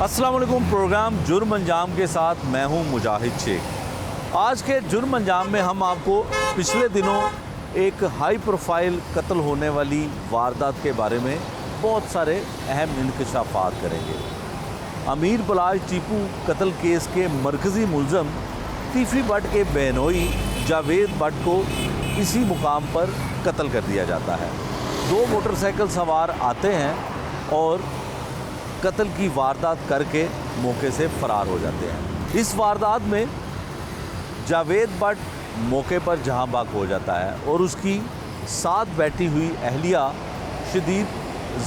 अस्सलाम वालेकुम। प्रोग्राम जुर्म अंजाम के साथ मैं हूं मुजाहिद शेख। आज के जुर्म अंजाम में हम आपको पिछले दिनों एक हाई प्रोफाइल कत्ल होने वाली वारदात के बारे में बहुत सारे अहम इंकशाफात करेंगे। अमीर बलाज टीपू कत्ल केस के मरकज़ी मुलज़म तीफ़ी भट्ट के बहनोई जावेद भट्ट को इसी मुकाम पर कत्ल कर दिया जाता है। दो मोटरसाइकिल सवार आते हैं और कत्ल की वारदात करके मौके से फ़रार हो जाते हैं। इस वारदात में जावेद भट्ट मौके पर जहां बाग हो जाता है और उसकी साथ बैठी हुई अहलिया शदीद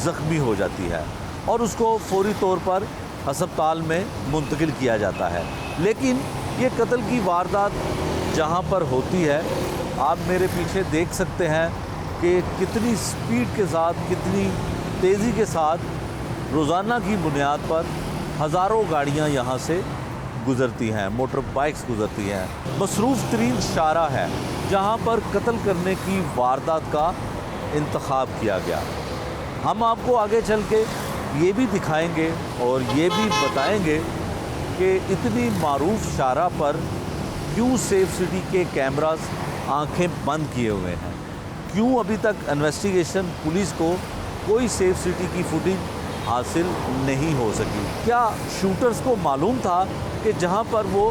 ज़ख्मी हो जाती है और उसको फौरी तौर पर अस्पताल में मुंतकिल किया जाता है। लेकिन ये कत्ल की वारदात जहां पर होती है, आप मेरे पीछे देख सकते हैं कि कितनी स्पीड के साथ, कितनी तेज़ी के साथ रोज़ाना की बुनियाद पर हज़ारों गाड़ियां यहां से गुज़रती हैं, मोटर बाइक्स गुज़रती हैं। मसरूफ़ तरीन शारा है जहां पर कत्ल करने की वारदात का इंतखाब किया गया। हम आपको आगे चल के ये भी दिखाएंगे और ये भी बताएंगे कि इतनी मारूफ शारा पर क्यों सेफ सिटी के कैमरास आंखें बंद किए हुए हैं, क्यों अभी तक इन्वेस्टिगेशन पुलिस को कोई सेफ सिटी की फुटेज हासिल नहीं हो सकी। क्या शूटर्स को मालूम था कि जहां पर वो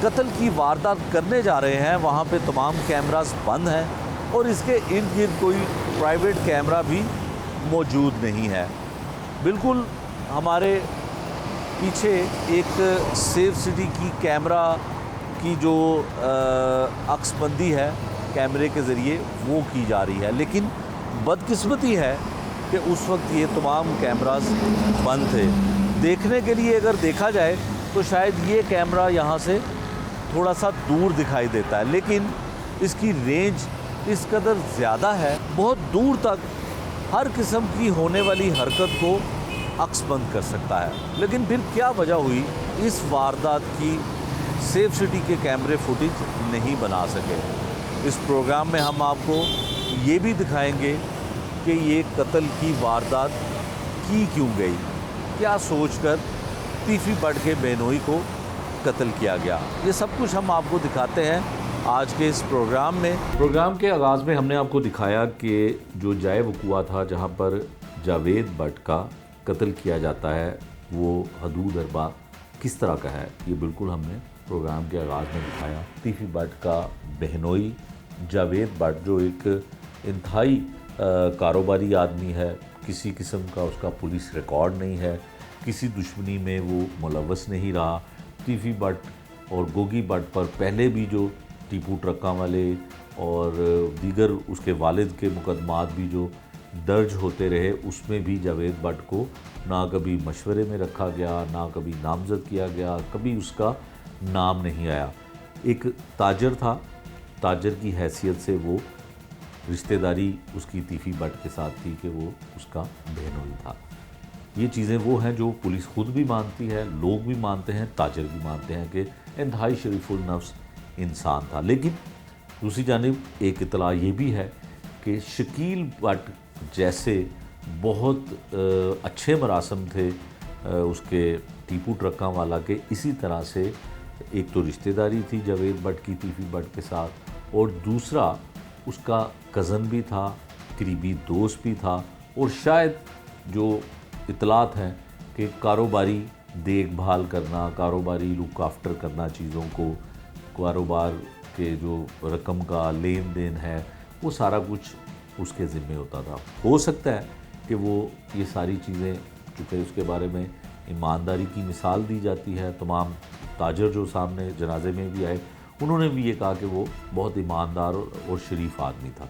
कत्ल की वारदात करने जा रहे हैं वहां पे तमाम कैमरास बंद हैं और इसके इर्द गिर्द कोई प्राइवेट कैमरा भी मौजूद नहीं है। बिल्कुल हमारे पीछे एक सेफ सिटी की कैमरा की जो अक्सबंदी है कैमरे के ज़रिए वो की जा रही है, लेकिन बदकिस्मती है कि उस वक्त ये तमाम कैमरास बंद थे। देखने के लिए अगर देखा जाए तो शायद ये कैमरा यहाँ से थोड़ा सा दूर दिखाई देता है, लेकिन इसकी रेंज इस कदर ज़्यादा है, बहुत दूर तक हर किस्म की होने वाली हरकत को अक्सबंद कर सकता है। लेकिन फिर क्या वजह हुई इस वारदात की सेफ सिटी के कैमरे फुटेज नहीं बना सके? इस प्रोग्राम में हम आपको ये भी दिखाएंगे कि ये कत्ल की वारदात की क्यों गई, क्या सोचकर तीफ़ी भट्ट के बहनोई को कत्ल किया गया। ये सब कुछ हम आपको दिखाते हैं आज के इस प्रोग्राम में। प्रोग्राम के आगाज़ में हमने आपको दिखाया कि जो जाए वक़ुआ था जहाँ पर जावेद भट्ट का कत्ल किया जाता है वो हदूद अरबा किस तरह का है, ये बिल्कुल हमने प्रोग्राम के आगाज़ में दिखाया। तीफ़ी भट्ट का बहनोई जावेद भट्ट जो एक इंतहाई कारोबारी आदमी है, किसी किस्म का उसका पुलिस रिकॉर्ड नहीं है, किसी दुश्मनी में वो मुलव्वस नहीं रहा। तीफ़ी भट्ट और गोगी भट्ट पर पहले भी जो टीपू ट्रक्का वाले और दीगर उसके वालिद के मुकदमात भी जो दर्ज होते रहे, उसमें भी जावेद भट्ट को ना कभी मशवरे में रखा गया, ना कभी नामज़द किया गया, कभी उसका नाम नहीं आया। एक ताजर था, ताजर की हैसियत से वो रिश्तेदारी उसकी तीफ़ी भट्ट के साथ थी कि वो उसका बहनोई था। ये चीज़ें वो हैं जो पुलिस खुद भी मानती है, लोग भी मानते हैं, ताजर भी मानते हैं कि इंतहाई शरीफुल नफ्स इंसान था। लेकिन दूसरी जानिब एक इतला ये भी है कि शकील भट्ट जैसे बहुत अच्छे मरासम थे उसके टीपू ट्रक्का वाला के, इसी तरह से एक तो रिश्तेदारी थी जावेद भट्ट की तीफ़ी भट्ट के साथ और दूसरा उसका कज़न भी था, करीबी दोस्त भी था और शायद जो इतलात हैं कि कारोबारी देखभाल करना, कारोबारी लुक आफ्टर करना चीज़ों को, कारोबार के जो रकम का लेन देन है वो सारा कुछ उसके ज़िम्मे होता था। हो सकता है कि वो ये सारी चीज़ें, चूँकि उसके बारे में ईमानदारी की मिसाल दी जाती है, तमाम ताजर जो सामने जनाजे में भी आए उन्होंने भी ये कहा कि वो बहुत ईमानदार और शरीफ आदमी था।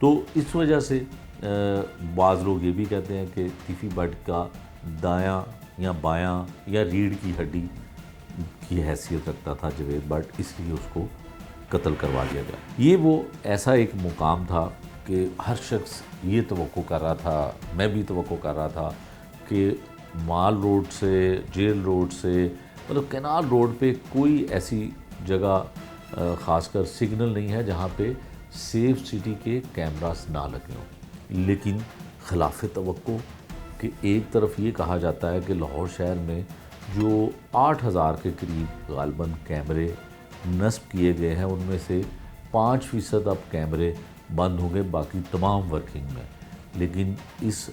तो इस वजह से बाज़ लोग ये भी कहते हैं कि तीफ़ी भट्ट का दायां या बायां या रीढ़ की हड्डी की हैसियत रखता था जावेद भट्ट, इसलिए उसको कत्ल करवा दिया गया। ये वो ऐसा एक मुकाम था कि हर शख्स ये तवक्को कर रहा था, मैं भी तवक्को कर रहा था कि माल रोड से, जेल रोड से, मतलब कैनाल रोड पे कोई ऐसी जगह ख़ासकर सिग्नल नहीं है जहाँ पे सेफ सिटी के कैमरास ना लगे हों। लेकिन खिलाफ तवक्को कि एक तरफ ये कहा जाता है कि लाहौर शहर में जो 8,000 के करीब गालबन कैमरे नस्ब किए गए हैं, उनमें से 5% अब कैमरे बंद हो गए, बाकी तमाम वर्किंग में। लेकिन इस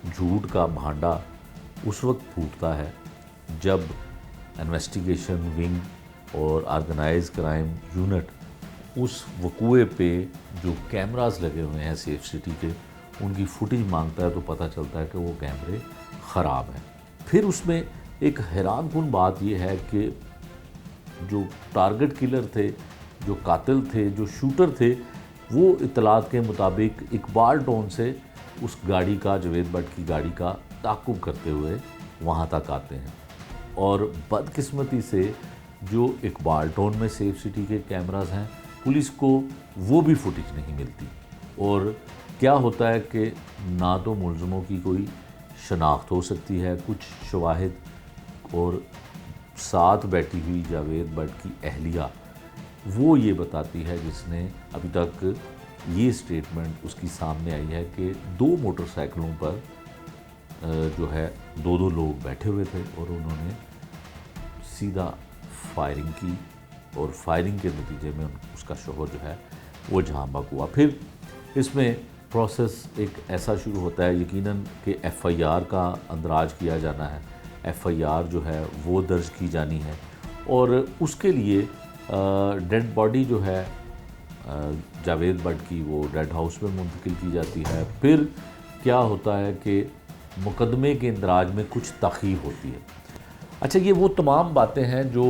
झूठ का भांडा उस वक्त फूटता है जब इन्वेस्टिगेशन विंग और ऑर्गेनाइज क्राइम यूनिट उस वकूए पे जो कैमरास लगे हुए हैं सेफ सिटी के, उनकी फुटेज मांगता है तो पता चलता है कि वो कैमरे ख़राब हैं। फिर उसमें एक हैरानकुन बात यह है कि जो टारगेट किलर थे, जो कातिल थे, जो शूटर थे, वो इत्तलात के मुताबिक इकबाल टाउन से उस गाड़ी का, जावेद भट्ट की गाड़ी का ताक़ुब करते हुए वहाँ तक आते हैं। और बदकिस्मती से जो इकबाल टाउन में सेफ सिटी के कैमरास हैं, पुलिस को वो भी फुटेज नहीं मिलती। और क्या होता है कि ना तो मुलज़मों की कोई शनाख्त हो सकती है, कुछ शवाहिद और साथ बैठी हुई जावेद भट्ट की अहलिया वो ये बताती है, जिसने अभी तक ये स्टेटमेंट उसकी सामने आई है कि 2 मोटरसाइकिलों पर जो है 2-2 लोग बैठे हुए थे और उन्होंने सीधा फायरिंग की और फायरिंग के नतीजे में उसका शोहर जो है वो जहाँ बहक हुआ। फिर इसमें प्रोसेस एक ऐसा शुरू होता है यकीनन कि एफआईआर का अंदराज किया जाना है, एफआईआर जो है वो दर्ज की जानी है और उसके लिए डेड बॉडी जो है जावेद भट्ट की वो डेड हाउस में मुंतकिल की जाती है। फिर क्या होता है कि मुकदमे के इंदराज में कुछ तख़ीर होती है। अच्छा, ये वो तमाम बातें हैं जो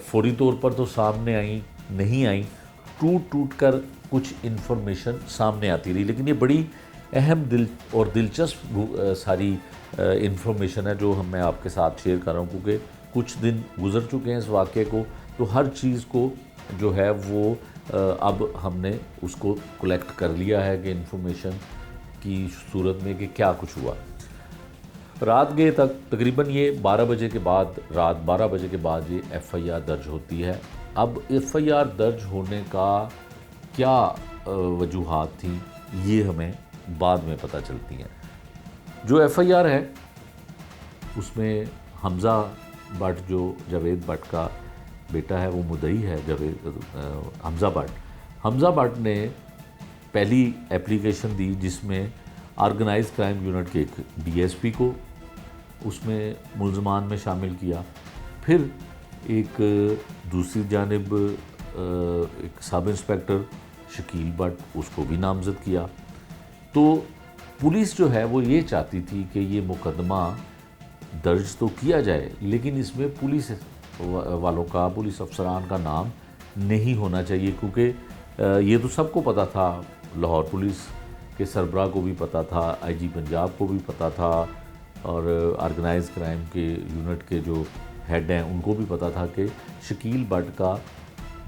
फौरी तौर पर तो सामने आई नहीं आई, टूट कर कुछ इन्फॉर्मेशन सामने आती रही, लेकिन ये बड़ी अहम दिलचस्प सारी इन्फॉर्मेशन है जो मैं आपके साथ शेयर कर रहा हूँ, क्योंकि कुछ दिन गुजर चुके हैं इस वाक़े को, तो हर चीज़ को जो है वो अब हमने उसको कलेक्ट कर लिया है कि इन्फॉर्मेशन की सूरत में कि क्या कुछ हुआ। रात गए तक तकरीबन ये 12 बजे के बाद, रात 12 बजे के बाद ये एफआईआर दर्ज होती है। अब एफआईआर दर्ज होने का क्या वजूहात थी ये हमें बाद में पता चलती हैं। जो एफआईआर है उसमें हमज़ा भट्ट, जो जावेद भट्ट का बेटा है, वो मुद्दई है हमज़ा भट्ट ने पहली एप्लीकेशन दी जिसमें ऑर्गेनाइज क्राइम यूनिट के एक डीएसपी को उसमें मुल्ज़मान में शामिल किया। फिर एक दूसरी जानिब एक सब इंस्पेक्टर शकील भट्ट, उसको भी नामज़द किया। तो पुलिस जो है वो ये चाहती थी कि ये मुकदमा दर्ज तो किया जाए, लेकिन इसमें पुलिस वालों का, पुलिस अफसरान का नाम नहीं होना चाहिए, क्योंकि ये तो सबको पता था, लाहौर पुलिस के सरबराह को भी पता था, आईजी पंजाब को भी पता था और ऑर्गेनाइज क्राइम के यूनिट के जो हेड हैं उनको भी पता था कि शकील भट्ट का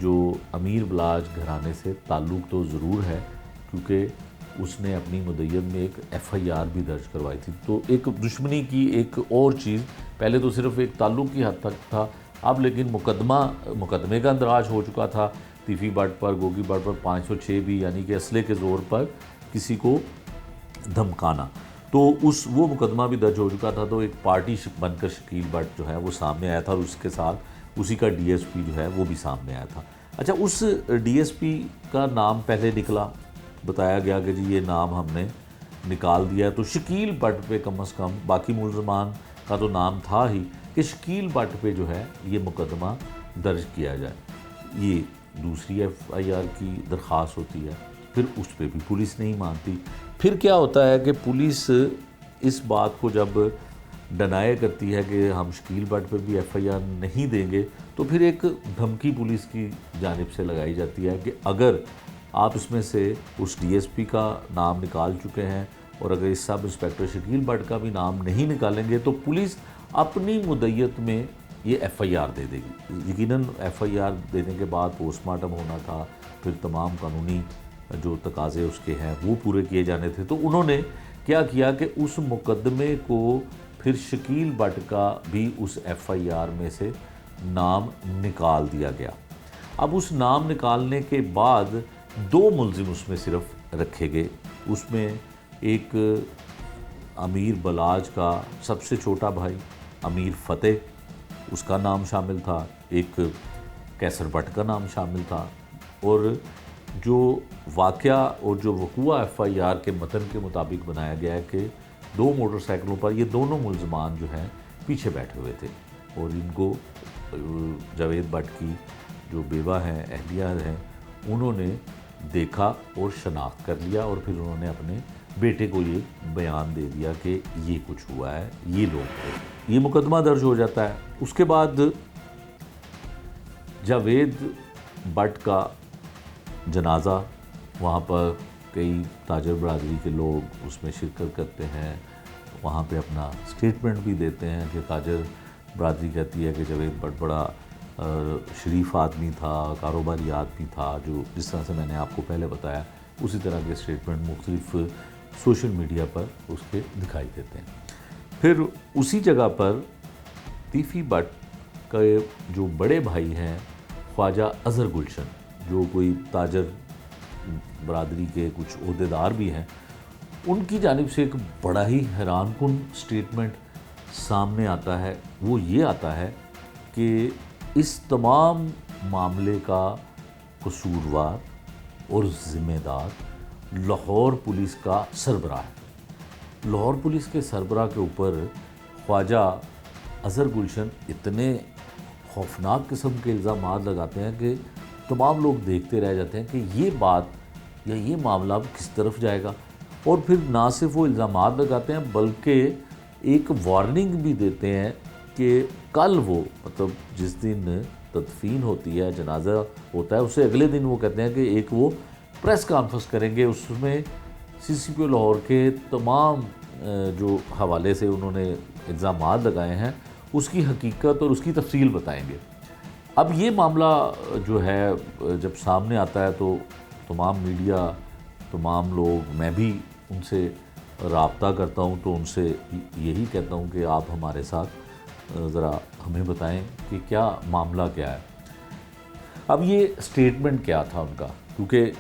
जो अमीर बलाज घराने से ताल्लुक़ तो ज़रूर है, क्योंकि उसने अपनी मुद्दत में एक एफआईआर भी दर्ज करवाई थी। तो एक दुश्मनी की एक और चीज़, पहले तो सिर्फ एक ताल्लुक़ की हद तक था, अब लेकिन मुकदमे का अंदराज हो चुका था तीफ़ी भट्ट पर, गोगी भट्ट पर 506 भी, यानी कि असले के ज़ोर पर किसी को धमकाना। तो वो मुकदमा भी दर्ज हो चुका था। तो एक पार्टी बनकर शकील भट्ट जो है वो सामने आया था और उसके साथ उसी का डीएसपी जो है वो भी सामने आया था। अच्छा, उस डीएसपी का नाम पहले निकला, बताया गया कि जी ये नाम हमने निकाल दिया। तो शकील भट्ट पे कम से कम, बाकी मुल्ज़मान का तो नाम था ही, कि शकील भट्ट पे जो है ये मुकदमा दर्ज किया जाए। ये दूसरी एफआईआर की दरख्वास्त होती है, फिर उस पर भी पुलिस नहीं मानती। फिर क्या होता है कि पुलिस इस बात को जब डिनाई करती है कि हम शकील भट्ट पर भी एफआईआर नहीं देंगे, तो फिर एक धमकी पुलिस की जानिब से लगाई जाती है कि अगर आप इसमें से उस डीएसपी का नाम निकाल चुके हैं और अगर इस सब इंस्पेक्टर शकील भट्ट का भी नाम नहीं निकालेंगे तो पुलिस अपनी मुद्दत में ये एफआईआर दे देगी। यकीनन एफआईआर देने के बाद पोस्टमार्टम होना था, फिर तमाम कानूनी जो तकाज़े उसके हैं वो पूरे किए जाने थे। तो उन्होंने क्या किया कि उस मुकदमे को फिर शकील भट्ट का भी उस एफआईआर में से नाम निकाल दिया गया। अब उस नाम निकालने के बाद 2 मुल्ज़िम उसमें सिर्फ रखे गए। उसमें एक अमीर बलाज का सबसे छोटा भाई अमीर फ़तेह उसका नाम शामिल था, एक कैसर भट्ट का नाम शामिल था। और जो वाक़या और जो वक़ूआ FIR के मतन के मुताबिक बनाया गया है कि 2 मोटरसाइकिलों पर ये दोनों मुल्ज़मान जो हैं पीछे बैठे हुए थे और इनको जावेद भट्ट की जो बेवा हैं, अहलिया हैं, उन्होंने देखा और शनाख्त कर लिया और फिर उन्होंने अपने बेटे को ये बयान दे दिया कि ये कुछ हुआ है, ये लोग थे। ये मुकदमा दर्ज हो जाता है। उसके बाद जावेद भट्ट का जनाज़ा, वहाँ पर कई ताजर बरादरी के लोग उसमें शिरकत करते हैं, वहाँ पे अपना स्टेटमेंट भी देते हैं कि ताजर बरादरी कहती है कि जावेद भट्ट बड़ा शरीफ आदमी था, कारोबारी आदमी था, जो जिस तरह से मैंने आपको पहले बताया उसी तरह के स्टेटमेंट मुख्तलिफ सोशल मीडिया पर उसके दिखाई देते हैं। फिर उसी जगह पर तीफ़ी भट्ट के जो बड़े भाई हैं ख्वाजा अज़हर गुलशन, जो कोई ताजर बरादरी के कुछ ओहदेदार भी हैं, उनकी जानिब से एक बड़ा ही हैरानकुन स्टेटमेंट सामने आता है। वो ये आता है कि इस तमाम मामले का कसूरवार और ज़िम्मेदार लाहौर पुलिस का सरबराह है। लाहौर पुलिस के सरबराह के ऊपर ख्वाजा अज़हर गुलशन इतने खौफनाक किस्म के इल्ज़ामात लगाते हैं कि तमाम लोग देखते रह जाते हैं कि ये बात या ये मामला अब किस तरफ जाएगा। और फिर ना सिर्फ वो इल्ज़ामात लगाते हैं बल्कि एक वार्निंग भी देते हैं कि कल वो, मतलब जिस दिन तदफीन होती है, जनाजा होता है, उससे अगले दिन वो कहते हैं कि एक वो प्रेस कॉन्फ्रेंस करेंगे, उसमें CCPO लाहौर के तमाम जो हवाले से उन्होंने इल्ज़ामात लगाए हैं उसकी हकीकत और उसकी तफसील बताएंगे। अब ये मामला जो है जब सामने आता है तो तमाम मीडिया, तमाम लोग, मैं भी उनसे राब्ता करता हूँ तो उनसे यही कहता हूँ कि आप हमारे साथ ज़रा हमें बताएं कि क्या मामला क्या है। अब ये स्टेटमेंट क्या था उनका, क्योंकि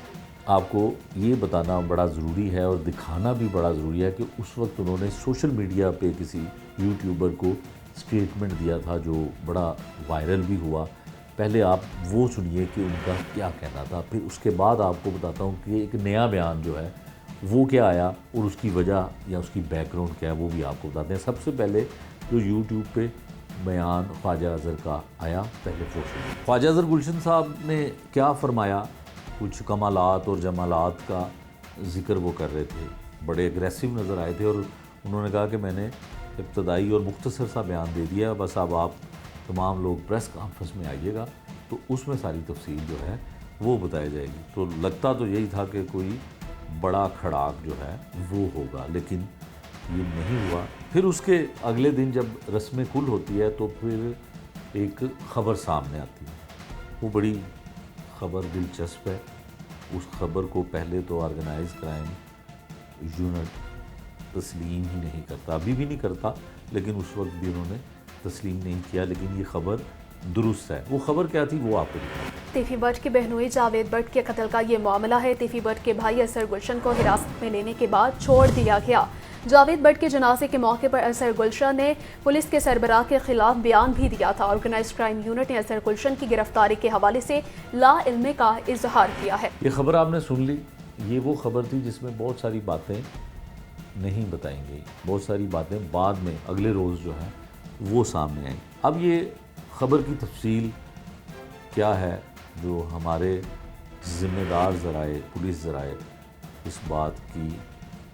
आपको ये बताना बड़ा ज़रूरी है और दिखाना भी बड़ा ज़रूरी है कि उस वक्त उन्होंने सोशल मीडिया पे किसी यूट्यूबर को स्टेटमेंट दिया था जो बड़ा वायरल भी हुआ। पहले आप वो सुनिए कि उनका क्या कहना था, फिर उसके बाद आपको बताता हूँ कि एक नया बयान जो है वो क्या आया और उसकी वजह या उसकी बैकग्राउंड क्या है वो भी आपको बताते हैं। सबसे पहले जो यूट्यूब पे बयान ख्वाजा अज़हर का आया, पहले वो सुनिए। ख्वाजा अज़हर गुलशन साहब ने क्या फरमाया, कुछ कमालात और जमालात का ज़िक्र वो कर रहे थे, बड़े एग्रेसिव नज़र आए थे और उन्होंने कहा कि मैंने इब्तदाई और मुख्तसर सा बयान दे दिया, बस अब आप तमाम लोग प्रेस कॉन्फ्रेंस में आइएगा तो उसमें सारी तफसील जो है वो बताई जाएगी। तो लगता तो यही था कि कोई बड़ा खड़ाक जो है वो होगा, लेकिन ये नहीं हुआ। फिर उसके अगले दिन जब रस्म कुल होती है तो फिर एक ख़बर सामने आती है, वो बड़ी ख़बर दिलचस्प है। उस ख़बर को पहले तो ऑर्गेनाइज क्राइम यूनिट तस्लीम ही नहीं करता, अभी भी नहीं करता, लेकिन उस वक्त भी उन्होंने तस्लीम नहीं किया। लेकिन ये ख़बर दुरुस्त है। वो ख़बर क्या थी वो आपको दिखाते हैं। तीफ़ी भट्ट के बहनोई जावेद भट्ट के कत्ल का ये मामला है। तीफ़ी भट्ट के भाई असर गुलशन को हिरासत में लेने के बाद छोड़ दिया गया। जावेद भट्ट के जनाजे के मौके पर असर गुलशन ने पुलिस के सरबराह के खिलाफ बयान भी दिया था। ऑर्गेनाइज क्राइम यूनिट ने असर गुलशन की गिरफ्तारी के हवाले से लाइल्मी का इजहार किया है। ये खबर आपने सुन ली, ये वो खबर थी जिसमें बहुत सारी बातें नहीं बताई गई, बहुत सारी बातें बाद में अगले रोज़ जो है वो सामने आई। अब ये ख़बर की तफसील क्या है, जो हमारे ज़िम्मेदार ज़राए, पुलिस ज़राए इस बात की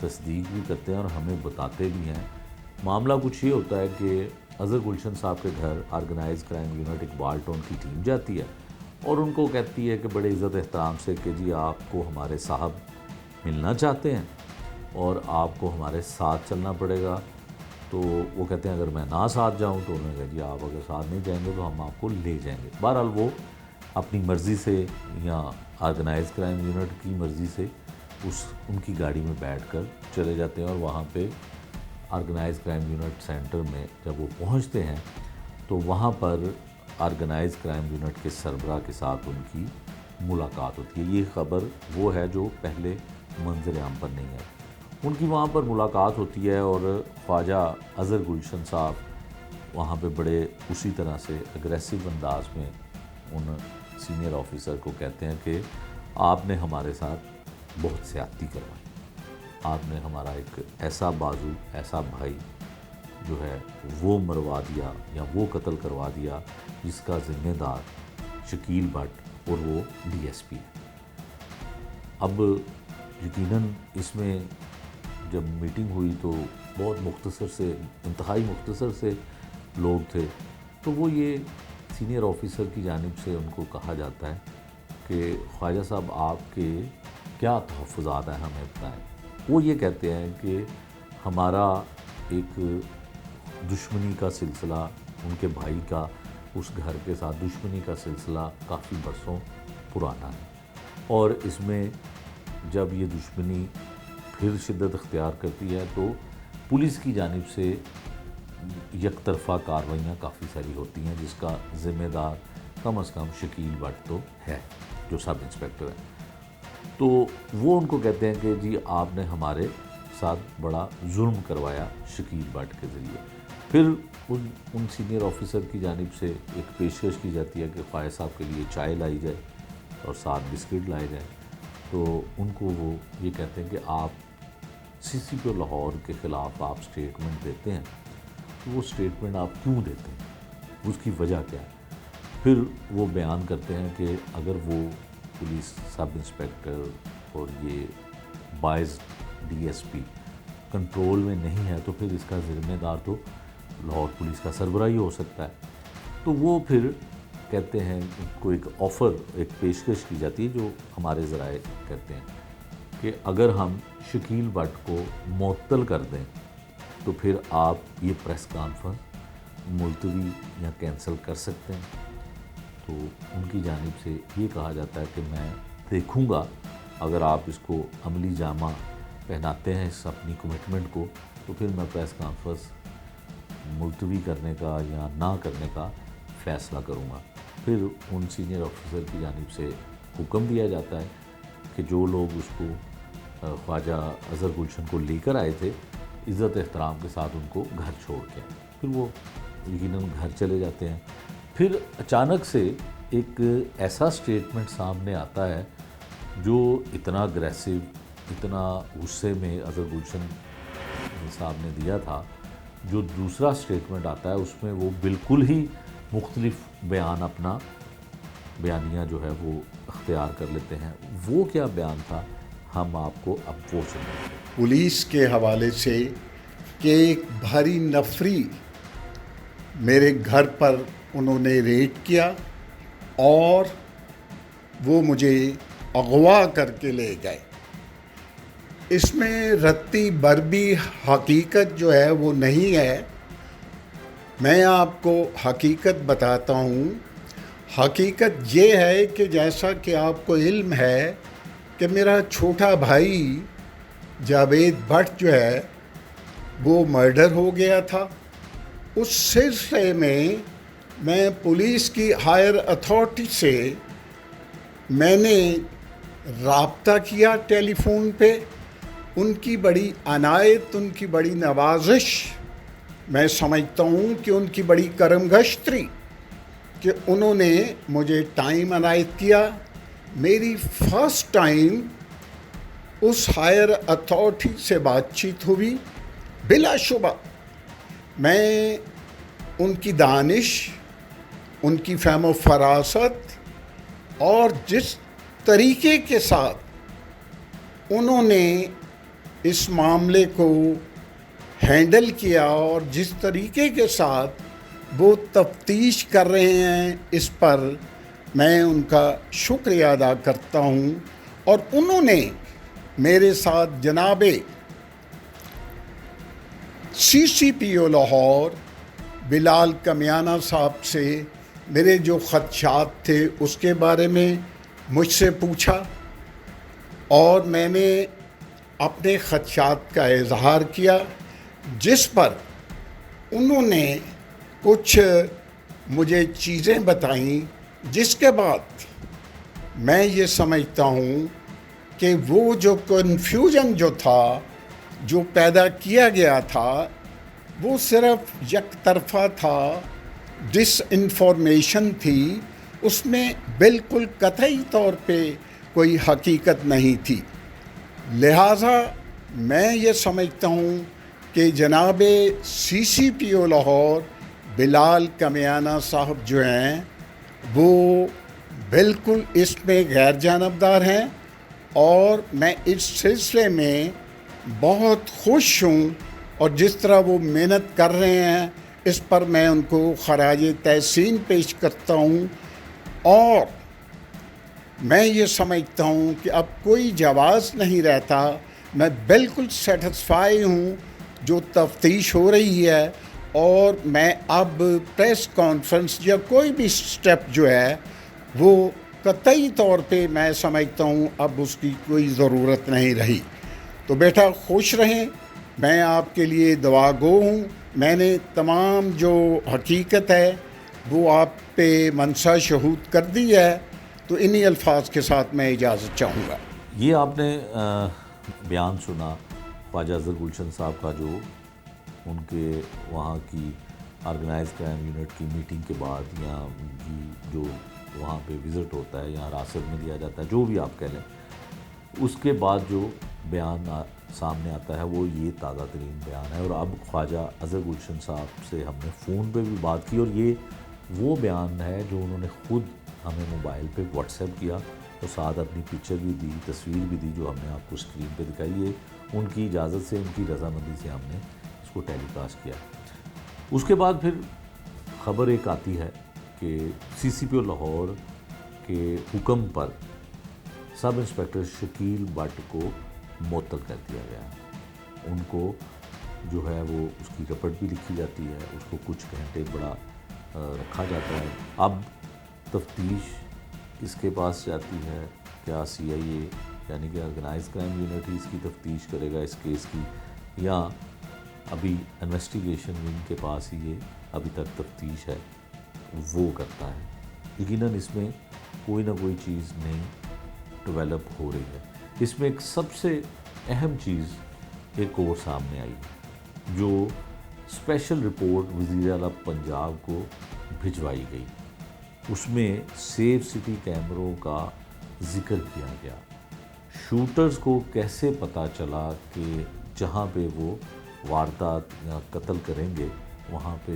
तस्दीक भी करते हैं और हमें बताते भी हैं। मामला कुछ ये होता है कि अज़हर गुलशन साहब के घर organize crime unit Iqbal town की टीम जाती है और उनको कहती है कि बड़े इज़्ज़त एहतराम से कि जी आपको हमारे साहब मिलना चाहते हैं और आपको हमारे साथ चलना पड़ेगा। तो वो कहते हैं अगर मैं ना साथ जाऊं तो उन्होंने कहा जी आप अगर साथ नहीं जाएंगे तो हम आपको ले जाएंगे। बहरहाल वो अपनी मर्ज़ी से या ऑर्गेनाइज क्राइम यूनिट की मर्ज़ी से उनकी गाड़ी में बैठकर चले जाते हैं और वहाँ पे ऑर्गेनाइज क्राइम यूनिट सेंटर में जब वो पहुँचते हैं तो वहाँ पर ऑर्गेनाइज क्राइम यूनिट के सरबराह के साथ उनकी मुलाकात होती है। ये ख़बर वो है जो पहले मंजर आम पर नहीं है। उनकी वहाँ पर मुलाकात होती है और ख्वाजा अज़हर गुलशन साहब वहाँ पे बड़े उसी तरह से अग्रेसिव अंदाज में उन सीनियर ऑफिसर को कहते हैं कि आपने हमारे साथ बहुत ज़्यादती करवाई, आपने हमारा एक ऐसा बाजू, ऐसा भाई जो है वो मरवा दिया या वो कत्ल करवा दिया जिसका ज़िम्मेदार शकील भट्ट और वो डीएसपी है। अब यकीनन इसमें जब मीटिंग हुई तो बहुत मुख्तसर से, इंतहाई मुख्तसर से लोग थे, तो वो ये सीनियर ऑफिसर की जानिब से उनको कहा जाता है कि ख्वाजा साहब आपके क्या तहफ़्फ़ुज़ात हैं हमें बताएं। वो ये कहते हैं कि हमारा एक दुश्मनी का सिलसिला, उनके भाई का उस घर के साथ दुश्मनी का सिलसिला काफ़ी बरसों पुराना है, और इसमें जब ये दुश्मनी फिर शिद्दत अख्तियार करती है तो पुलिस की जानिब से यकतरफ़ा कार्रवाइयाँ काफ़ी सारी होती हैं, जिसका ज़िम्मेदार कम से कम शकील भट्ट तो है जो सब इंस्पेक्टर है। तो वो उनको कहते हैं कि जी आपने हमारे साथ बड़ा जुल्म करवाया शकील भट्ट के ज़रिए। फिर उन सीनियर ऑफिसर की जानिब से एक पेशकश की जाती है कि ख्वाजा साहब के लिए चाय लाई जाए और साथ बिस्किट लाए जाए। तो उनको वो ये कहते हैं कि आप सीसीपी लाहौर के ख़िलाफ़ आप स्टेटमेंट देते हैं, तो वो स्टेटमेंट आप क्यों देते हैं, उसकी वजह क्या है। फिर वो बयान करते हैं कि अगर वो पुलिस सब इंस्पेक्टर और ये बाइस डीएसपी कंट्रोल में नहीं है तो फिर इसका ज़िम्मेदार तो लाहौर पुलिस का सरबराह ही हो सकता है। तो वो फिर कहते हैं, उनको एक ऑफ़र, एक पेशकश की जाती है जो हमारे ज़राए कहते हैं कि अगर हम शकील भट्ट को मुअत्तल कर दें तो फिर आप ये प्रेस कॉन्फ्रेंस मुलतवी या कैंसिल कर सकते हैं। तो उनकी जानिब से ये कहा जाता है कि मैं देखूंगा अगर आप इसको अमली जामा पहनाते हैं इस अपनी कमिटमेंट को, तो फिर मैं प्रेस कॉन्फ्रेंस मुलतवी करने का या ना करने का फ़ैसला करूंगा। फिर उन सीनियर ऑफिसर की जानिब से हुक्म दिया जाता है कि जो लोग उसको ख्वाजा अज़हर गुलशन को लेकर आए थे, इज़्ज़त एहतराम के साथ उनको घर छोड़ के, फिर वो यकीनन घर चले जाते हैं। फिर अचानक से एक ऐसा स्टेटमेंट सामने आता है जो इतना अग्रेसिव, इतना गुस्से में अज़हर गुलशन साहब ने दिया था। जो दूसरा स्टेटमेंट आता है उसमें वो बिल्कुल ही मुख्तलिफ बयान, अपना बयानिया जो है वो अख्तियार कर लेते हैं। वो क्या बयान था, हम आपको अब वो सुनाएंगे। पुलिस के हवाले से कि एक भारी नफरी मेरे घर पर उन्होंने रेड किया और वो मुझे अगवा करके ले गए। इसमें रत्ती बरबी हकीकत जो है वो नहीं है। मैं आपको हकीकत बताता हूँ। हकीकत ये है कि जैसा कि आपको इल्म है कि मेरा छोटा भाई जावेद भट्ट जो है वो मर्डर हो गया था। उस सिलसिले में मैं पुलिस की हायर अथॉरिटी से मैंने राब्ता किया टेलीफोन पे। उनकी बड़ी अनायत, उनकी बड़ी नवाजिश, मैं समझता हूँ कि उनकी बड़ी करमगश्तरी कि उन्होंने मुझे टाइम अनायत किया। मेरी फ़र्स्ट टाइम उस हायर अथॉरिटी से बातचीत हुई। बिलाशुबा मैं उनकी दानिश, उनकी फ़हम फरासत और जिस तरीके के साथ उन्होंने इस मामले को हैंडल किया और जिस तरीके के साथ वो तफ्तीश कर रहे हैं, इस पर मैं उनका शुक्रिया अदा करता हूँ। और उन्होंने मेरे साथ जनाबे CCPO लाहौर बिलाल कमियाना साहब से मेरे जो ख़दशात थे उसके बारे में मुझसे पूछा और मैंने अपने ख़दशात का इजहार किया, जिस पर उन्होंने कुछ मुझे चीज़ें बताईं, जिसके बाद मैं ये समझता हूँ कि वो जो कन्फ्यूजन जो था, जो पैदा किया गया था, वो सिर्फ एक तरफा था, डिसइंफॉर्मेशन थी, उसमें बिल्कुल कतई तौर पे कोई हकीकत नहीं थी। लिहाजा मैं ये समझता हूँ कि जनाब CCPO लाहौर बिलाल कमियाना साहब जो हैं वो बिल्कुल इसमें गैर जानबदार हैं, और मैं इस सिलसिले में बहुत खुश हूँ, और जिस तरह वो मेहनत कर रहे हैं इस पर मैं उनको खराज तहसीन पेश करता हूँ। और मैं ये समझता हूँ कि अब कोई जवाज़ नहीं रहता। मैं बिल्कुल सेटिस्फाई हूँ जो तफ्तीश हो रही है, और मैं अब प्रेस कॉन्फ्रेंस या कोई भी स्टेप जो है वो कतई तौर पे मैं समझता हूँ अब उसकी कोई ज़रूरत नहीं रही। तो बेटा खुश रहें, मैं आपके लिए दुआगो हूँ। मैंने तमाम जो हकीकत है वो आप पे मनसा शहूद कर दी है, तो इन्हीं अल्फाज के साथ मैं इजाज़त चाहूँगा। ये आपने बयान सुना ख्वाजा अजहर गुलशन साहब का, जो उनके वहाँ की ऑर्गेनाइज क्राइम यूनिट की मीटिंग के बाद या उनकी जो वहाँ पे विज़िट होता है या हिरासत में लिया जाता है, जो भी आप कह लें, उसके बाद जो बयान सामने आता है वो ये ताज़ा तरीन बयान है। और अब ख्वाजा अजहर गुलशन साहब से हमने फ़ोन पे भी बात की, और ये वो बयान है जो उन्होंने ख़ुद हमें मोबाइल पे व्हाट्सएप किया और साथ अपनी पिक्चर भी दी, तस्वीर भी दी, जो हमने आपको स्क्रीन पे दिखाई है। उनकी इजाज़त से, उनकी रज़ामंदी से हमने इसको टेलीकास्ट किया। उसके बाद फिर ख़बर एक आती है कि CCPO लाहौर के हुक्म पर सब इंस्पेक्टर शकील भट्ट को मुअत्तल कर दिया गया। उनको जो है वो उसकी रिपोर्ट भी लिखी जाती है, उसको कुछ घंटे बड़ा रखा जाता है। अब तफ्तीश इसके पास जाती है, क्या CIA यानी कि ऑर्गेनाइज क्राइम यूनिट ही इसकी तफ्तीश करेगा इस केस की, या अभी इन्वेस्टिगेशन विंग के पास ही ये अभी तक तफ्तीश है वो करता है। यकीनन इसमें कोई ना कोई चीज़ नई डेवलप हो रही है। इसमें एक सबसे अहम चीज़ एक और सामने आई है, जो स्पेशल रिपोर्ट वज़ीर आला पंजाब को भिजवाई गई। उसमें सेफ सिटी कैमरों का जिक्र किया गया। शूटर्स को कैसे पता चला कि जहाँ पे वो वारदात या कत्ल करेंगे वहाँ पे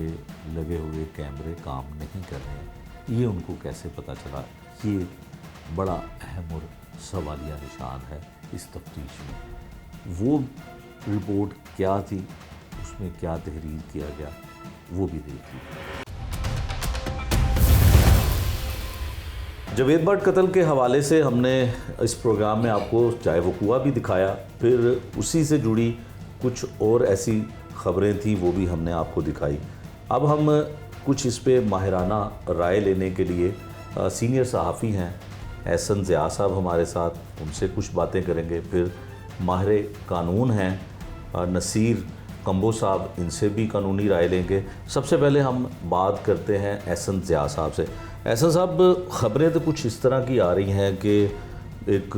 लगे हुए कैमरे काम नहीं कर रहे हैं, ये उनको कैसे पता चला? ये बड़ा अहम और सवालिया निशान है इस तफ्तीश में। वो रिपोर्ट क्या थी, उसमें क्या तहरीर किया गया, वो भी देखिए। जावेद भट्ट कत्ल के हवाले से हमने इस प्रोग्राम में आपको चाहे वक़ूआ भी दिखाया, फिर उसी से जुड़ी कुछ और ऐसी ख़बरें थी वो भी हमने आपको दिखाई। अब हम कुछ इस पे माहिराना राय लेने के लिए सीनियर सहाफ़ी हैं एहसन ज़िया साहब हमारे साथ, उनसे कुछ बातें करेंगे। फिर माहिर कानून हैं नसीर कंबो साहब, इनसे भी कानूनी राय लेंगे। सबसे पहले हम बात करते हैं एहसन ज़िया साहब से। एहसन साहब, ख़बरें तो कुछ इस तरह की आ रही हैं कि एक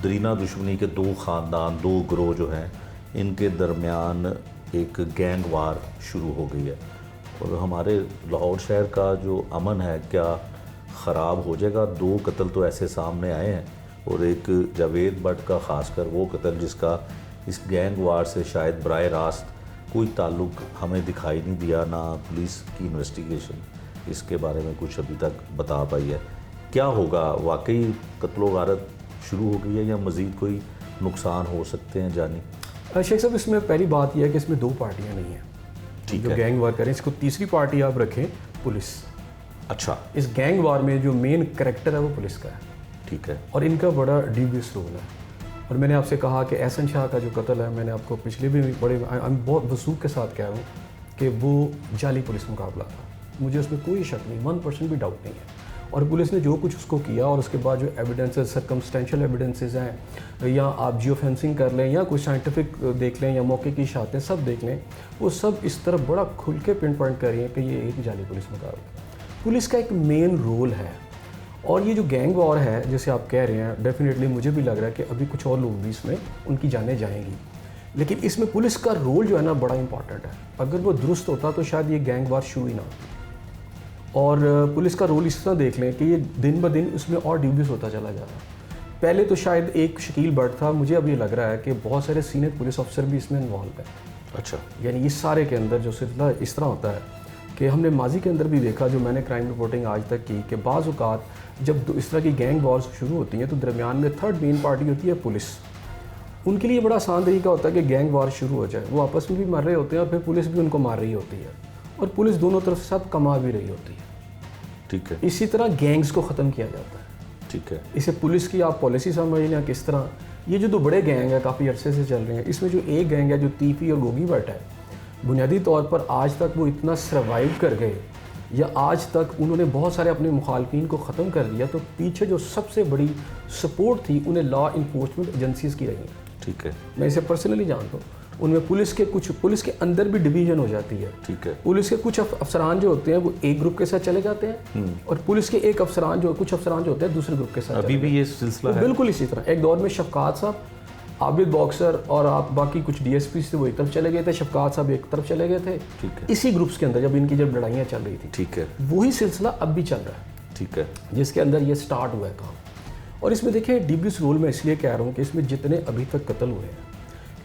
दरीना दुश्मनी के दो ख़ानदान, दो गिरोह जो हैं, इनके दरमियान एक गैंग वार शुरू हो गई है और हमारे लाहौर शहर का जो अमन है क्या ख़राब हो जाएगा। दो कत्ल तो ऐसे सामने आए हैं और एक जावेद भट्ट का ख़ासकर वो कत्ल जिसका इस गैंग वार से शायद बराह रास्त कोई ताल्लुक़ हमें दिखाई नहीं दिया, ना पुलिस की इन्वेस्टिगेशन इसके बारे में कुछ अभी तक बता पाई है। क्या होगा, वाकई कत्लो गारत शुरू हो गई है या मज़ीद कोई नुकसान हो सकते हैं जानी? शेख साहब, इसमें पहली बात यह है कि इसमें दो पार्टियां नहीं हैं जो गैंग वार करें। इसको तीसरी पार्टी आप रखें, पुलिस। अच्छा, इस गैंग वार में जो मेन करैक्टर है वो पुलिस का है। ठीक है। और इनका बड़ा डीवियस रोल है। और मैंने आपसे कहा कि एहसन शाह का जो कत्ल है, मैंने आपको पिछले भी बड़े बहुत वसूख के साथ कह रहा हूँ कि वो जाली पुलिस मुकाबला था। मुझे उसमें कोई शक नहीं, 1% भी डाउट नहीं है। और पुलिस ने जो कुछ उसको किया और उसके बाद जो एविडेंसेस, सर्कमस्टेंशियल एविडेंसेस हैं, या आप जियो फेंसिंग कर लें या कुछ साइंटिफिक देख लें या मौके की इशारतें सब देख लें, वो सब इस तरफ बड़ा खुल के पिन पॉइंट कर रही हैं कि ये एक जाली पुलिस मुकाबला। पुलिस का एक मेन रोल है। और ये जो गैंग वॉर है जैसे आप कह रहे हैं, डेफिनेटली मुझे भी लग रहा है कि अभी कुछ और लोग भी इसमें उनकी जानें जाएंगी, लेकिन इसमें पुलिस का रोल जो है ना बड़ा इंपॉर्टेंट है। अगर वो दुरुस्त होता तो शायद ये गैंग वार शुरू ही ना होती। और पुलिस का रोल इस तरह देख लें कि ये दिन ब दिन उसमें और ड्यूबियस होता चला जा रहा है। पहले तो शायद एक शकील भट्ट था, मुझे अब ये लग रहा है कि बहुत सारे सीनियर पुलिस अफसर भी इसमें इन्वॉल्व है। अच्छा, यानी इस सारे के अंदर जो सिलसिला इस तरह होता है कि हमने माजी के अंदर भी देखा, जो मैंने क्राइम रिपोर्टिंग आज तक की, कि बाज़ औक़ात जब इस तरह की गैंग वॉर्स शुरू होती हैं तो दरमियान में थर्ड मेन पार्टी होती है पुलिस। उनके लिए बड़ा आसान तरीका होता है कि गैंग वार शुरू हो जाए, वो आपस में भी मार रहे होते हैं और फिर पुलिस भी उनको मार रही होती है और पुलिस दोनों तरफ से साथ कमा भी रही होती है। ठीक है, इसी तरह गैंग्स को ख़त्म किया जाता है। ठीक है, इसे पुलिस की आप पॉलिसी समझ लें किस तरह। ये जो दो बड़े गैंग है काफ़ी अरसे से चल रहे हैं, इसमें जो एक गैंग है जो तीफी और गोगी भट्ट है, बुनियादी तौर पर आज तक वो इतना सर्वाइव कर गए या आज तक उन्होंने बहुत सारे अपने मुखालफिन को ख़त्म कर दिया, तो पीछे जो सबसे बड़ी सपोर्ट थी उन्हें लॉ इन्फोर्समेंट एजेंसीज़ की रही। ठीक है, मैं इसे पर्सनली जानता हूँ। उनमें पुलिस के अंदर भी डिवीजन हो जाती है। ठीक है, पुलिस के कुछ अफसरान जो होते हैं वो एक ग्रुप के साथ चले जाते हैं और पुलिस के कुछ अफसरान जो होते हैं दूसरे ग्रुप के साथ। अभी भी ये सिलसिला है? बिल्कुल इसी तरह। एक दौर में शफकात साहब, आबिद बॉक्सर और आप बाकी कुछ DSP थे वो एक तरफ चले गए थे, शफकात साहब एक तरफ चले गए थे। ठीक है, इसी ग्रुप्स के अंदर जब लड़ाइयाँ चल रही थी। ठीक है, वही सिलसिला अब भी चल रहा है। ठीक है, जिसके अंदर ये स्टार्ट हुआ है काम। और इसमें देखें डीबीएस रोल में इसलिए कह रहा हूँ कि इसमें जितने अभी तक कत्ल हुए हैं,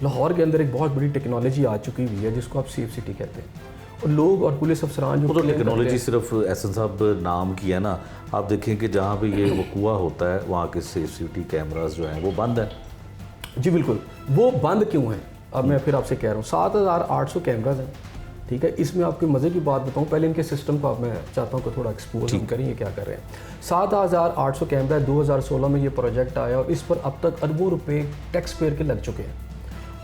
लाहौर के अंदर एक बहुत बड़ी टेक्नोलॉजी आ चुकी हुई है जिसको आप सेफ सिटी कहते हैं। और लोग और पुलिस अफसरान जो वो तो टेक्नोलॉजी सिर्फ एहसन साहब नाम की है ना। आप देखें कि जहाँ पे ये वकूआ होता है वहाँ के सेफ सिटी कैमरास जो हैं वो बंद हैं। जी बिल्कुल, वो बंद क्यों हैं? अब मैं फिर आपसे कह रहा हूँ 7,800 कैमराज हैं। ठीक है, इसमें आपको मज़े की बात बताऊँ, पहले इनके सिस्टम को अब मैं चाहता हूँ कि थोड़ा एक्सपोज हम करें ये क्या कर रहे हैं। 7,800 कैमरा 2016 में ये प्रोजेक्ट आया और इस पर अब तक अरबों रुपए टैक्स पेयर के लग चुके हैं।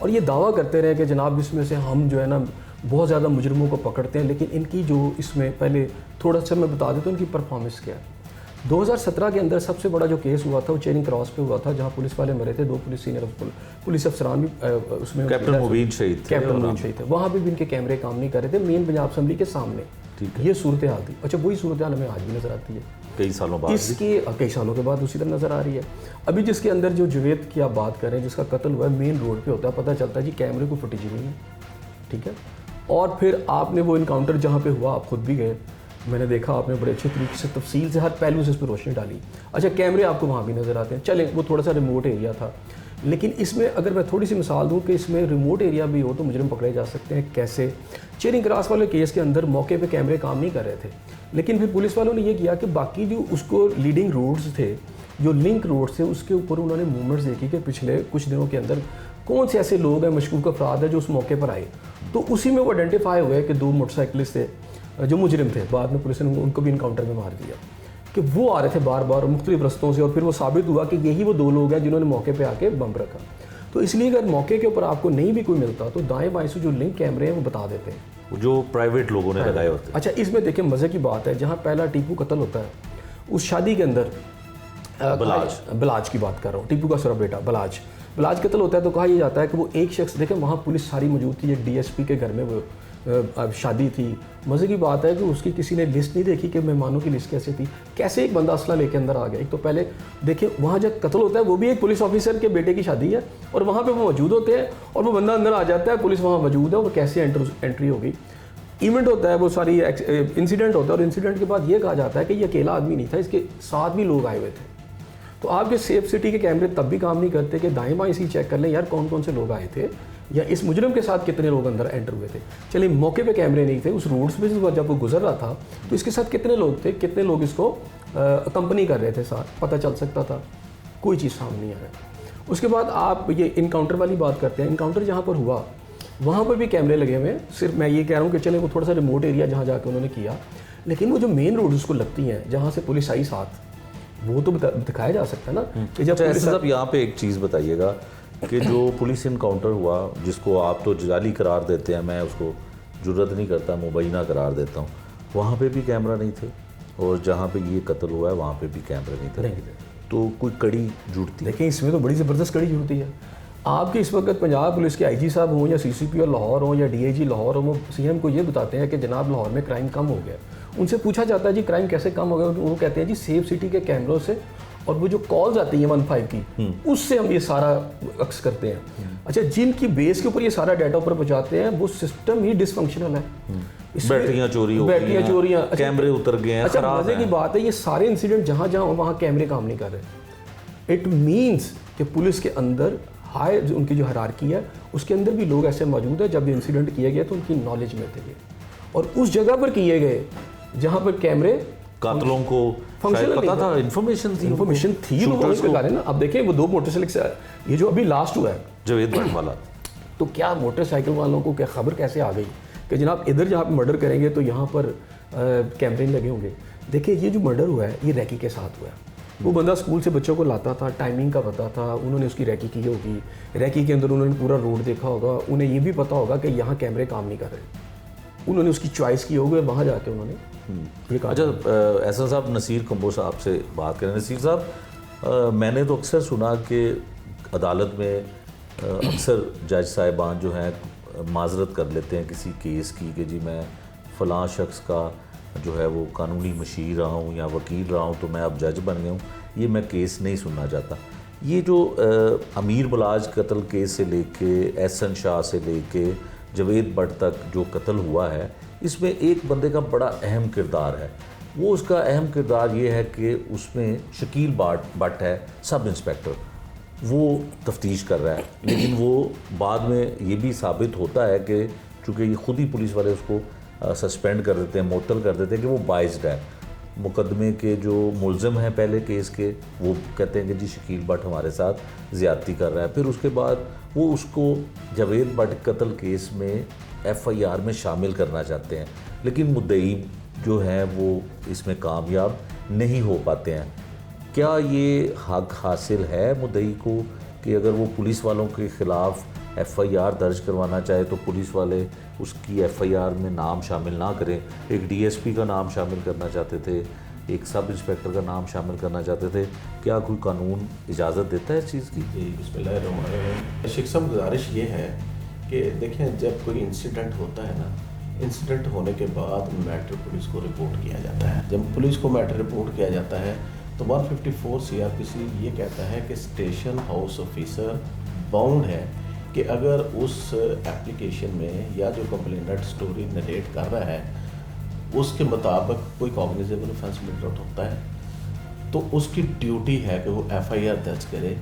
और ये दावा करते रहे कि जनाब इसमें से हम जो है ना बहुत ज़्यादा मुजरिमों को पकड़ते हैं, लेकिन इनकी जो इसमें पहले थोड़ा सा मैं बता देता हूँ इनकी परफॉर्मेंस क्या है। 2017 के अंदर सबसे बड़ा जो केस हुआ था वो चेरिंग क्रॉस पे हुआ था, जहाँ पुलिस वाले मरे थे, 2 सीनियर पुलिस अफसरान भी उसमें कैप्टन मुबीन शहीद थे। वहाँ भी इनके कैमरे काम नहीं कर रहे थे मेन पंजाब असम्बली के सामने। ठीक है, ये सूरत हाल थी। अच्छा, वही सूरत हाल हमें आज भी नज़र आती है कई सालों बाद। कई सालों के बाद उसी तरह नज़र आ रही है। अभी जिसके अंदर जो जुवेद की आप बात कर रहे हैं, जिसका कत्ल हुआ है, मेन रोड पे होता है, पता चलता है जी कैमरे को फुटेज नहीं है। ठीक है, और फिर आपने वो इनकाउंटर जहाँ पे हुआ, आप खुद भी गए, मैंने देखा, आपने बड़े अच्छे तरीके से तफसील से हर पहलू से इस पर रोशनी डाली। अच्छा, कैमरे आपको वहाँ भी नज़र आते हैं, चलें वो थोड़ा सा रिमोट एरिया था, लेकिन इसमें अगर मैं थोड़ी सी मिसाल दूं कि इसमें रिमोट एरिया भी हो तो मुजरिम पकड़े जा सकते हैं। कैसे? चेरिंग क्रॉस वाले केस के अंदर मौके पे कैमरे काम नहीं कर रहे थे, लेकिन फिर पुलिस वालों ने ये किया कि बाकी जो उसको लीडिंग रोड्स थे, जो लिंक रोड्स थे, उसके ऊपर उन्होंने मूवमेंट्स देखी कि पिछले कुछ दिनों के अंदर कौन से ऐसे लोग हैं, मशकूक अफराद हैं जो उस मौके पर आए। तो उसी में वो आइडेंटिफाई हुए कि 2 मोटरसाइकिलिस्ट थे जो मुजरिम थे। बाद में पुलिस ने उनको भी इनकाउंटर में मार दिया कि वो आ रहे थे बार बार मुख्तलिफ रस्तों से, और फिर वो साबित हुआ कि यही वो 2 लोग हैं जिन्होंने मौके पे आके बम रखा। तो इसलिए अगर मौके के ऊपर आपको नहीं भी कोई मिलता तो दाएं बाएं से जो लिंक कैमरे हैं वो बता देते हैं, जो प्राइवेट लोगों ने लगाए होते हैं। अच्छा, इसमें देखिए मज़े की बात है, जहाँ पहला टीपू कत्ल होता है उस शादी के अंदर, बलाज की बात कर रहा हूँ, टीपू का सरा बेटा बलाज कत्ल होता है, तो कहा यह जाता है कि वो एक शख्स, देखें वहाँ पुलिस सारी मौजूद थी, एक DSP के घर में वो शादी थी। मज़े की बात है कि उसकी किसी ने लिस्ट नहीं देखी कि मेहमानों की लिस्ट कैसे थी, कैसे एक बंदा असला लेके अंदर आ गया। एक तो पहले देखिए वहाँ जब कत्ल होता है वो भी एक पुलिस ऑफिसर के बेटे की शादी है और वहाँ पे वो मौजूद होते हैं और वो बंदा अंदर आ जाता है, पुलिस वहाँ मौजूद है, और कैसे एंट्री होगी। इवेंट होता है, वो सारी इंसिडेंट होता है, और इंसिडेंट के बाद ये कहा जाता है कि ये अकेला आदमी नहीं था, इसके साथ भी लोग आए हुए थे। तो आपके सेफ सिटी के कैमरे तब भी काम नहीं करते कि दाएं बाएं इसी चेक कर लें यार कौन कौन से लोग आए थे या इस मुजरिम के साथ कितने लोग अंदर एंटर हुए थे। चलिए मौके पे कैमरे नहीं थे, उस रोड्स पे जब वो गुजर रहा था तो इसके साथ कितने लोग थे, कितने लोग इसको कंपनी कर रहे थे साथ, पता चल सकता था। कोई चीज़ सामने नहीं आया। उसके बाद आप ये इनकाउंटर वाली बात करते हैं, इनकाउंटर जहाँ पर हुआ वहाँ पर भी कैमरे लगे हुए हैं। सिर्फ मैं ये कह रहा हूँ कि चले वो थोड़ा सा रिमोट एरिया जहाँ जाके उन्होंने किया, लेकिन वो जो मेन रोड उसको लगती हैं जहाँ से पुलिस आई साथ, वो तो दिखाया जा सकता है ना कि जब साहब यहाँ पे एक चीज़ बताइएगा कि जो पुलिस इनकाउंटर हुआ, जिसको आप तो जाली करार देते हैं, मैं उसको जुर्रत नहीं करता, मुबैना करार देता हूँ, वहाँ पे भी कैमरा नहीं थे, और जहाँ पे ये कत्ल हुआ है वहाँ पे भी कैमरा नहीं थे। तो कोई कड़ी जुड़ती है? देखिए इसमें तो बड़ी ज़बरदस्त कड़ी जुड़ती है। आपके इस वक्त पंजाब पुलिस के IG साहब हों या CCP और लाहौर हों या DIG लाहौर हो, वो CM को ये बताते हैं कि जनाब लाहौर में क्राइम कम हो गया। उनसे पूछा जाता है जी क्राइम कैसे कम हो गया, वो कहते हैं जी सेफ सिटी के कैमरों से और वो जो कॉल्स आती हैं 15 की, उससे हम ये सारा अक्स करते हैं। अच्छा, जिनकी बेस के ऊपर ये सारा डाटा ऊपर पहुंचाते हैं वो सिस्टम ही डिसफंक्शनल है। बैटरियां चोरी हो गई, बैटरियां चोरियां, कैमरे उतर गए हैं, अच्छा खराब मजे की हैं। बात है, ये सारे इंसिडेंट जहाँ जहाँ वहाँ कैमरे काम नहीं कर रहे। इट मीन्स कि पुलिस के अंदर हाई उनकी जो हायरार्की है उसके अंदर भी लोग ऐसे मौजूद है, जब ये इंसिडेंट किया गया तो उनकी नॉलेज में थे ये, और उस जगह पर किए गए जहाँ पर कैमरे कातलों को शायद पता था, इन्फॉर्मेशन थी तो वो उस पे ला रहे हैं ना। अब देखें वो 2 मोटरसाइकिल, ये जो अभी लास्ट हुआ है जावेद भट्ट वाला, तो क्या मोटरसाइकिल वालों को क्या खबर कैसे आ गई कि जनाब इधर जहाँ पे मर्डर करेंगे तो यहाँ पर कैमरे लगे होंगे। देखिए ये जो मर्डर हुआ है ये रैकी के साथ हुआ है। वो बंदा स्कूल से बच्चों को लाता था, टाइमिंग का पता था, उन्होंने उसकी रैकी की होगी, रैकी के अंदर उन्होंने पूरा रोड देखा होगा, उन्हें ये भी पता होगा कि यहाँ कैमरे काम नहीं कर रहे, उन्होंने उसकी चॉइस की होगी, वहाँ जाके उन्होंने ये कहा। अच्छा एहसन साहब, नसीर कंबो साहब से बात करें। नसीर साहब, मैंने तो अक्सर सुना कि अदालत में अक्सर जज साहिबान जो हैं माजरत कर लेते हैं किसी केस की कि जी मैं फ़लाँ शख्स का जो है वो कानूनी मशीर रहा हूँ या वकील रहा हूँ तो मैं अब जज बन गया हूँ, ये मैं केस नहीं सुनना चाहता। ये जो अमीर बलाज कत्ल केस से लेके एहसन शाह से लेके जावेद भट्ट तक जो कत्ल हुआ है, इसमें एक बंदे का बड़ा अहम किरदार है। वो उसका अहम किरदार ये है कि उसमें शकील भट्ट है, सब इंस्पेक्टर, वो तफ्तीश कर रहा है, लेकिन वो बाद में ये भी साबित होता है कि चूँकि ये खुद ही पुलिस वाले उसको सस्पेंड कर देते हैं, मुअत्तल कर देते हैं कि वो बाइज्ड है। मुकदमे के जो मुलज़िम हैं पहले केस के, वो कहते हैं कि जी शकील भट्ट हमारे साथ ज़्यादती कर रहा है। फिर उसके बाद वो उसको जावेद भट्ट कत्ल केस में FIR में शामिल करना चाहते हैं, लेकिन मुद्दई जो हैं वो इसमें कामयाब नहीं हो पाते हैं। क्या ये हक हासिल है मुद्दई को कि अगर वो पुलिस वालों के ख़िलाफ़ FIR दर्ज करवाना चाहे तो पुलिस वाले उसकी FIR में नाम शामिल ना करें? एक DSP का नाम शामिल करना चाहते थे, एक सब इंस्पेक्टर का नाम शामिल करना चाहते थे। क्या कोई कानून इजाज़त देता है इस चीज़ की? बिस्मिल्लाहिर्रहमानिर्रहीम। शेख साहब, गुजारिश ये है कि देखें, जब कोई इंसिडेंट होता है ना, इंसिडेंट होने के बाद मैटर पुलिस को रिपोर्ट किया जाता है। जब पुलिस को मैटर रिपोर्ट किया जाता है तो 154 CRPC ये कहता है कि स्टेशन हाउस ऑफिसर बाउंड है कि अगर उस एप्लीकेशन में या जो कंप्लेनेंट स्टोरी नरेट कर रहा है उसके मुताबिक कोई कॉग्निजेबल ऑफेंस मिट आउट होता है तो उसकी ड्यूटी है कि वो FIR दर्ज करे।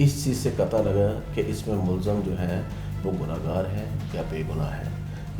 इस चीज़ से पता लगा कि इसमें मुलज़म जो है वो गुनहगार है या बेगुनाह है,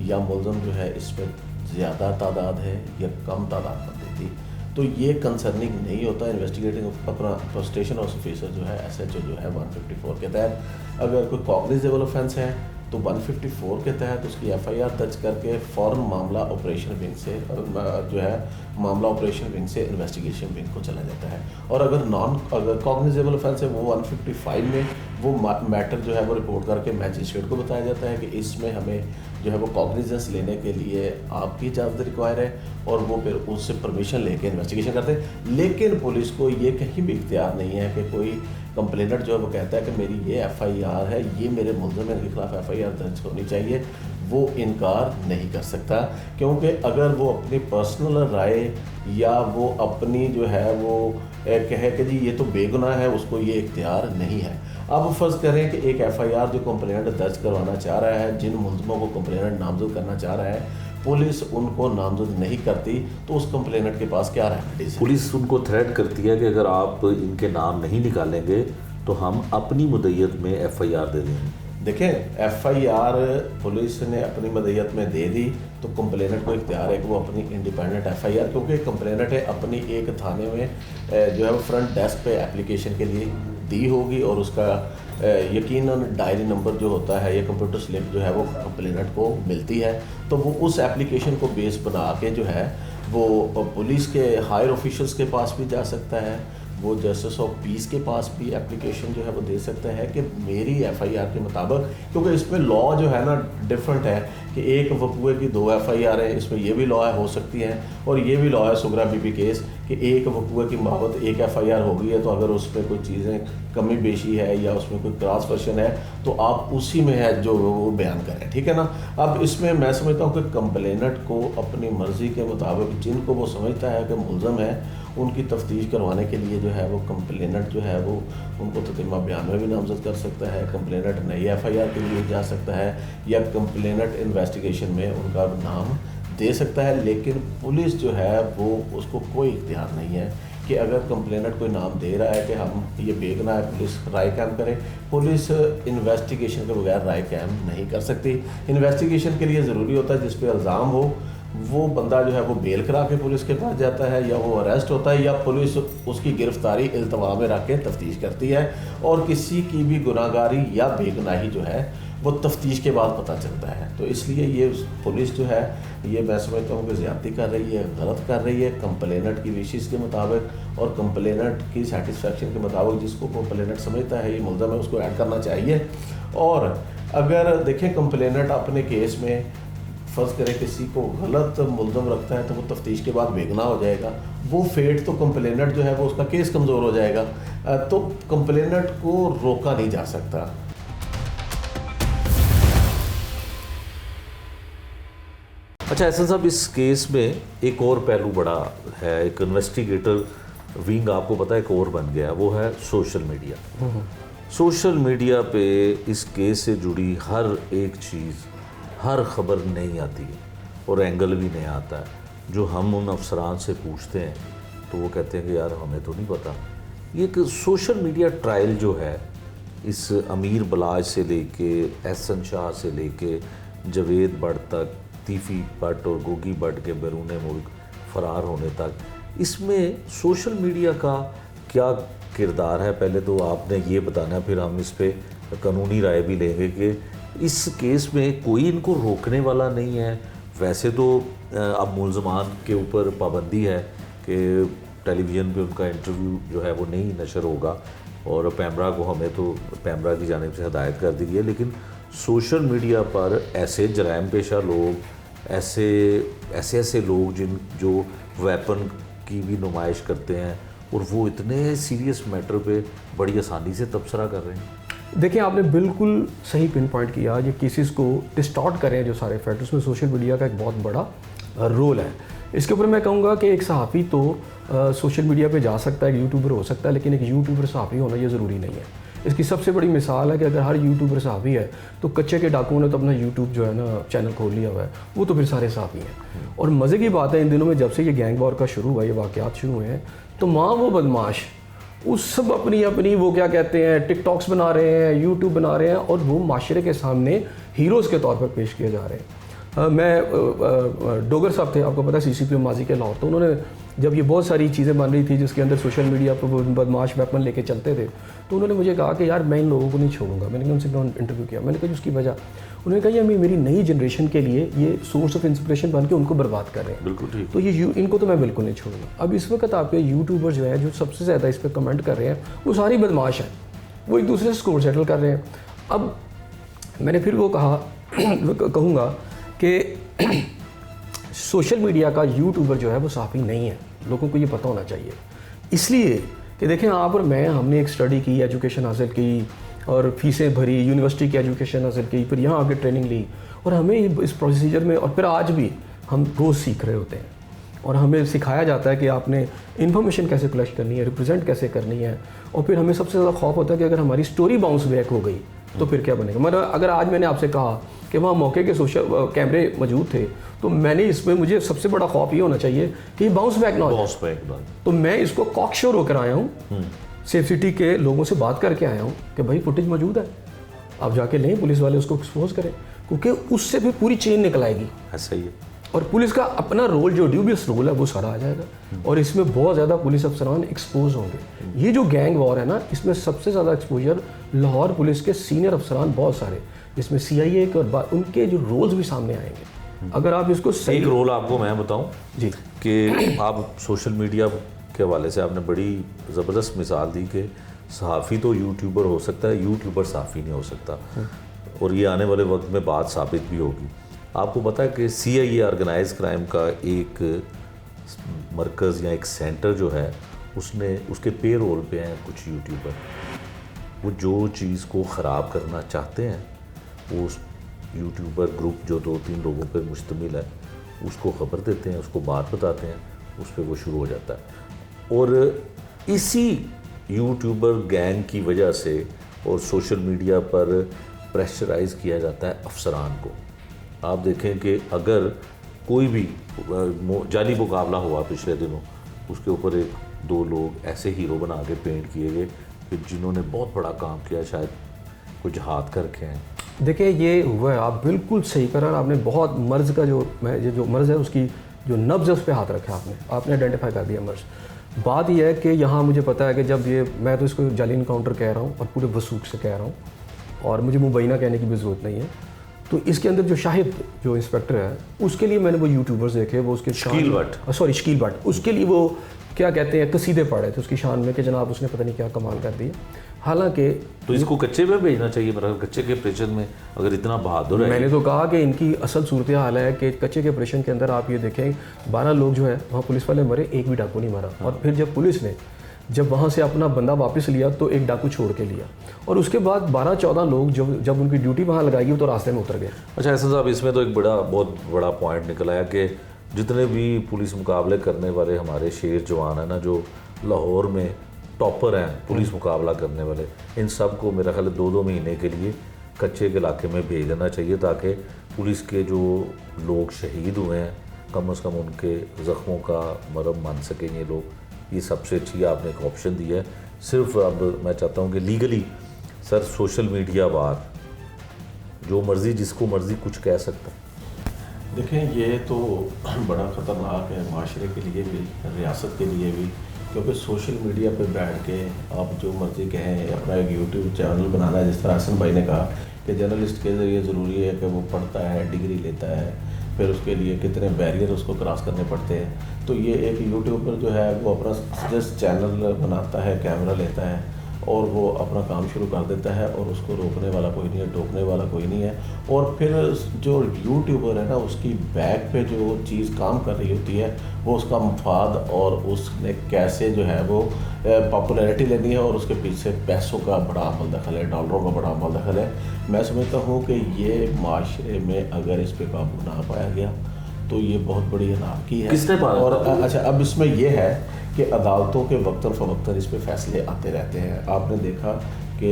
या मुलज़म जो है इसमें ज़्यादा तादाद है या कम तादाद बंदी थी। तो ये कंसर्निंग नहीं होता। इन्वेस्टिगेटिंग अपना स्टेशन हाउस ऑफिसर जो है SHO जो है 154 के तहत अगर कोई कॉग्निजेबल ऑफेंस है तो 154 के तहत उसकी FIR दर्ज करके फ़ौरन मामला ऑपरेशन विंग से जो है मामला ऑपरेशन विंग से इन्वेस्टिगेशन विंग को चला जाता है। और अगर कॉग्निजेबल ऑफेंस है वो 155 में वो मैटर जो है वो रिपोर्ट करके मैजिस्ट्रेट को बताया जाता है कि इसमें हमें जो है वो कॉग्निजेंस लेने के लिए आपकी इजाज़त रिक्वायर है, और वो फिर उससे परमिशन लेके इन्वेस्टिगेशन करते हैं। लेकिन पुलिस को ये कहीं भी इख्तियार नहीं है कि कोई कंप्लेनेंट जो है वो कहता है कि मेरी ये FIR है, ये मेरे मुलज़िम है, इनके खिलाफ FIR दर्ज होनी चाहिए, वो इनकार नहीं कर सकता। क्योंकि अगर वो अपनी पर्सनल राय या वो अपनी जो है वो कहे कि जी ये तो बेगुनाह है, उसको ये इख्तियार नहीं है। अब फ़र्ज़ करें कि एक FIR जो कंप्लेनेंट दर्ज करवाना चाह रहा है, जिन मुलज़िमों को कंप्लेनेंट नामज़द करना चाह रहा है, पुलिस उनको नामज़द नहीं करती तो उस कंप्लेनेंट के पास क्या रेमेडीज़ है? पुलिस उनको थ्रेट करती है कि अगर आप इनके नाम नहीं निकालेंगे तो हम अपनी मुद्दत में FIR दे देंगे। देखें, FIR पुलिस ने अपनी मदयत में दे दी तो कंप्लेनेंट को इख्तियार है कि वो अपनी इंडिपेंडेंट FIR, क्योंकि कंप्लेनेंट है अपनी एक थाने में जो है वो फ्रंट डेस्क पे एप्लीकेशन के लिए दी होगी, और उसका यकीनन डायरी नंबर जो होता है या कंप्यूटर स्लिप जो है वो कंप्लेनेंट को मिलती है। तो वो उस एप्लीकेशन को बेस बना के जो है वो पुलिस के हायर ऑफिशल्स के पास भी जा सकता है, वो जस्टिस ऑफ पीस के पास भी एप्लीकेशन जो है वो दे सकता है कि मेरी FIR के मुताबिक, क्योंकि इसमें लॉ जो है ना डिफरेंट है कि एक वकूए की 2 FIR है, इसमें ये भी लॉ है हो सकती है, और ये भी लॉ है सुगरा बीबी केस कि एक वकूए की बाबत एक FIR हो गई है, तो अगर उसमें कोई चीज़ें कमी बेशी है या उसमें कोई क्रॉस वर्शन है तो आप उसी में है जो वो बयान करें, ठीक है ना। अब इसमें मैं समझता हूँ कि कंप्लेनेंट को अपनी मर्ज़ी के मुताबिक जिनको वो समझता है कि मुलज़म है उनकी तफ्तीश करवाने के लिए जो है वो कंप्लेनेंट जो है वो उनको ततीमा बयान में भी नामजद कर सकता है, कंप्लेनेंट नई FIR के लिए जा सकता है या कंप्लेनेंट इन्वेस्टिगेशन में उनका नाम दे सकता है। लेकिन पुलिस जो है वो उसको कोई इख्तियार नहीं है कि अगर कंप्लेनेंट कोई नाम दे रहा है कि हम ये बेगना है, पुलिस राय कायम करे। पुलिस इन्वेस्टिगेशन के बगैर राय कायम नहीं कर सकती। इन्वेस्टिगेशन के लिए ज़रूरी होता है जिस पे इल्ज़ाम हो वो बंदा जो है वो बेल करा के पुलिस के पास जाता है या वो अरेस्ट होता है या पुलिस उसकी गिरफ्तारी इल्तवा में रख के तफ्तीश करती है, और किसी की भी गुनाहगारी या बेगुनाही जो है वो तफ्तीश के बाद पता चलता है। तो इसलिए ये पुलिस जो है ये मैं समझता हूँ कि ज़्यादती कर रही है, गलत कर रही है कंप्लेनेंट की विशेष के मुताबिक और कंप्लेनेंट की सेटिस्फेक्शन के मुताबिक। जिसको कंप्लेनेंट समझता है ये मुलज़म है उसको ऐड करना चाहिए। और अगर देखें कंप्लेनेंट अपने केस में फ़र्ज़ करें किसी को गलत मुलज़म रखता है तो वो तफ्तीश के बाद बेगुनाह हो जाएगा, वो फेट तो कंप्लेनेंट जो है वो उसका केस कमज़ोर हो जाएगा। तो कंप्लेनेंट को रोका नहीं जा सकता। अच्छा एहसन साहब, इस केस में एक और पहलू बड़ा है, एक इन्वेस्टिगेटर विंग आपको पता है एक और बन गया, वो है सोशल मीडिया। सोशल मीडिया पे इस केस से जुड़ी हर एक चीज़, हर ख़बर नहीं आती है और एंगल भी नहीं आता है। जो हम उन अफसरान से पूछते हैं तो वो कहते हैं कि यार हमें तो नहीं पता। ये एक सोशल मीडिया ट्रायल जो है इस अमीर बलाज से लेके एहसन शाह से लेके जावेद भट्ट तक, तीफ़ी भट्ट और गोगी भट्ट के बैरून मुल्क फ़रार होने तक, इसमें सोशल मीडिया का क्या किरदार है? पहले तो आपने ये बताना, फिर हम इस पे कानूनी राय भी लेंगे कि इस केस में कोई इनको रोकने वाला नहीं है। वैसे तो अब मुलज़मान के ऊपर पाबंदी है कि टेलीविज़न पे उनका इंटरव्यू जो है वो नहीं नशर होगा और पैमरा को हमें तो पैमरा की जानिब से हदायत कर दी गई है, लेकिन सोशल मीडिया पर ऐसे जराइम पेशा लोग, ऐसे लोग जो वेपन की भी नुमाइश करते हैं और वो इतने सीरियस मैटर पे बड़ी आसानी से तबसरा कर रहे हैं। देखिए आपने बिल्कुल सही पिन पॉइंट किया। ये केसेस को डिस्टॉर्ट करें जो सारे फैक्ट, उसमें सोशल मीडिया का एक बहुत बड़ा रोल है। इसके ऊपर मैं कहूँगा कि एक सहाफ़ी तो सोशल मीडिया पे जा सकता है, एक यूट्यूबर हो सकता है, लेकिन एक यूट्यूबर सहाफ़ी होना ये ज़रूरी नहीं है। इसकी सबसे बड़ी मिसाल है कि अगर हर यूट्यूबर सहाफ़ी है तो कच्चे के डाकुओं ने तो अपना यूट्यूब जो है ना चैनल खोल लिया हुआ है, वो तो फिर सारे सहाफ़ी हैं। और मज़े की बात है इन दिनों में जब से ये गैंग वॉर का शुरू हुआ, ये वाक़यात शुरू हुए हैं, तो माँ वो बदमाश उस सब अपनी वो क्या कहते हैं टिकटॉक्स बना रहे हैं, यूट्यूब बना रहे हैं और वो माशरे के सामने हीरोज़ के तौर पर पेश किए जा रहे हैं। मैं डोगर साहब थे, आपको पता है CCPO माजी के लाहौर, तो उन्होंने जब ये बहुत सारी चीज़ें बन रही थी जिसके अंदर सोशल मीडिया पर वो बदमाश वेपन लेके चलते थे, तो उन्होंने मुझे कहा कि यार मैं इन लोगों को नहीं छोड़ूंगा। मैंने उनसे इंटरव्यू किया, मैंने कहा उसकी वजह, उन्होंने कहा यार मेरी नई जनरेशन के लिए ये सोर्स ऑफ इंस्पिरेशन बन के उनको बर्बाद कर रहे हैं, बिल्कुल ठीक। तो ये इनको तो मैं बिल्कुल नहीं छोड़ूंगा। अब इस वक्त आपके यूट्यूबर जो है जो सबसे ज़्यादा इस पर कमेंट कर रहे हैं वो सारी बदमाश हैं, वो एक दूसरे से स्कोर सेटल कर रहे हैं। अब मैंने फिर वो कहा कहूँगा कि सोशल मीडिया का यूट्यूबर जो है वो सहाफ़ी नहीं है, लोगों को ये पता होना चाहिए। इसलिए कि देखें आप और मैं, हमने एक स्टडी की, एजुकेशन हासिल की और फीसें भरी, यूनिवर्सिटी की एजुकेशन हासिल की, फिर यहाँ आके ट्रेनिंग ली और हमें इस प्रोसीजर में, और फिर आज भी हम रोज़ सीख रहे होते हैं और हमें सिखाया जाता है कि आपने इन्फॉर्मेशन कैसे कलेक्ट करनी है, रिप्रेजेंट कैसे करनी है। और फिर हमें सबसे ज़्यादा खौफ होता है कि अगर हमारी स्टोरी बाउंस बैक हो गई तो फिर क्या बनेगा। मतलब अगर आज मैंने आपसे कहा कि वहाँ मौके के सोशल कैमरे मौजूद थे, तो मैंने इसमें, मुझे सबसे बड़ा खौफ ये होना चाहिए कि बाउंस बैक ना हो जाए। तो मैं इसको कॉक श्योर होकर आया हूँ, सेफ सिटी के लोगों से बात करके आया हूँ कि भाई फुटेज मौजूद है, आप जाके लें, पुलिस वाले उसको एक्सपोज करें, क्योंकि उससे भी पूरी चेन निकल आएगी। ऐसा ही है। और पुलिस का अपना रोल, जो ड्यूबियस रोल है, वो सारा आ जाएगा और इसमें बहुत ज़्यादा पुलिस अफसरान एक्सपोज होंगे। ये जो गैंग वॉर है ना, इसमें सबसे ज़्यादा एक्सपोजर लाहौर पुलिस के सीनियर अफसरान बहुत सारे, जिसमें CIA के और उनके जो रोल्स भी सामने आएंगे। अगर आप इसको सही, एक रोल आपको मैं बताऊं जी कि आप सोशल मीडिया के हवाले से आपने बड़ी ज़बरदस्त मिसाल दी कि सहाफ़ी तो यूट्यूबर हो सकता है, यूट्यूबर सहाफ़ी नहीं हो सकता, और ये आने वाले वक्त में बात साबित भी होगी। आपको पता है कि CIA ऑर्गेनाइज क्राइम का एक मरकज़ या एक सेंटर जो है उसने उसके पे रोल पे हैं कुछ यूट्यूबर, वो जो चीज़ को ख़राब करना चाहते हैं वो उस यूट्यूबर ग्रुप जो 2-3 लोगों पर मुश्तमिल है उसको ख़बर देते हैं, उसको बात बताते हैं, उस पर वो शुरू हो जाता है। और इसी यूट्यूबर गैंग की वजह से और सोशल मीडिया पर प्रेशराइज़ किया जाता है अफसरान को। आप देखें कि अगर कोई भी जाली मुकाबला हुआ पिछले दिनों, उसके ऊपर 1-2 लोग ऐसे हीरो बना के पेंट किए गए कि जिन्होंने बहुत बड़ा काम किया, शायद कुछ हाथ करके हैं। देखिए ये हुआ है, आप बिल्कुल सही करा, आपने बहुत मर्ज़ का जो मर्ज़ है उसकी जो नब्ज़ है उस पर हाथ रखा आपने आइडेंटिफाई कर दिया मर्ज़। बात यह है कि यहाँ मुझे पता है कि जब ये, मैं तो इसको जाली इनकाउंटर कह रहा हूँ और पूरे वसूख से कह रहा हूँ, और मुझे मुबैना कहने की भी ज़रूरत नहीं है। तो इसके अंदर जो शाहिद जो इंस्पेक्टर है उसके लिए मैंने वो यूट्यूबर्स देखे, वो उसके शकील भट्ट, उसके लिए वो क्या कहते हैं कसीदे पढ़े थे उसकी शान में कि जनाब उसने पता नहीं क्या कमाल कर दिया। हालांकि तो इसको कच्चे में भेजना चाहिए, मतलब कच्चे के ऑपरेशन में अगर इतना बहादुर है। मैंने तो कहा कि इनकी असल सूरत हाल है कि कच्चे के ऑपरेशन के अंदर आप ये देखें 12 लोग जो है वहाँ पुलिस वाले मरे, एक भी डाकू नहीं मरा। और फिर जब पुलिस ने जब वहाँ से अपना बंदा वापस लिया तो एक डाकू छोड़ के लिया, और उसके बाद 12-14 लोग जब उनकी ड्यूटी वहाँ लगाई तो रास्ते में उतर गए। अच्छा ऐसा साहब, इसमें तो एक बहुत बड़ा पॉइंट निकल आया कि जितने भी पुलिस मुकाबले करने वाले हमारे शेर जवान हैं ना, जो लाहौर में टॉपर हैं पुलिस मुकाबला करने वाले, इन सब को मेरा ख्याल 2-2 महीने के लिए कच्चे के इलाके में भेज देना चाहिए, ताकि पुलिस के जो लोग शहीद हुए हैं कम से कम उनके ज़ख्मों का मरहम मान सकें ये लोग। ये सबसे अच्छी आपने एक ऑप्शन दिया है। सिर्फ अब मैं चाहता हूँ कि लीगली सर सोशल मीडिया वार जो मर्ज़ी जिसको मर्ज़ी कुछ कह सकता है। देखें ये तो बड़ा ख़तरनाक है माशरे के लिए भी, रियासत के लिए भी, क्योंकि सोशल मीडिया पे बैठ के आप जो मर्ज़ी कहें। अपना एक यूट्यूब चैनल बनाना है, जिस तरह हसन भाई ने कहा कि जर्नलिस्ट के ज़रिए ज़रूरी है कि वो पढ़ता है, डिग्री लेता है, फिर उसके लिए कितने बैरियर उसको क्रॉस करने पड़ते हैं। तो ये एक यूट्यूबर जो है वो अपना जस्ट चैनल बनाता है, कैमरा लेता है और वो अपना काम शुरू कर देता है, और उसको रोकने वाला कोई नहीं है, टोकने वाला कोई नहीं है। और फिर जो यूट्यूबर है ना, उसकी बैक पे जो चीज़ काम कर रही होती है वो उसका मफाद, और उसने कैसे जो है वो पॉपुलैरिटी लेनी है, और उसके पीछे पैसों का बड़ा अमल दखल है, डॉलरों का बड़ा अमल दखल है। मैं समझता हूँ कि ये माशरे में अगर इस पर काबू ना पाया गया तो ये बहुत बड़ी अनारकी है। किसने पाया? और अच्छा अब इसमें यह है कि अदालतों के वक्तन फ़वक्तन इस पे फैसले आते रहते हैं। आपने देखा कि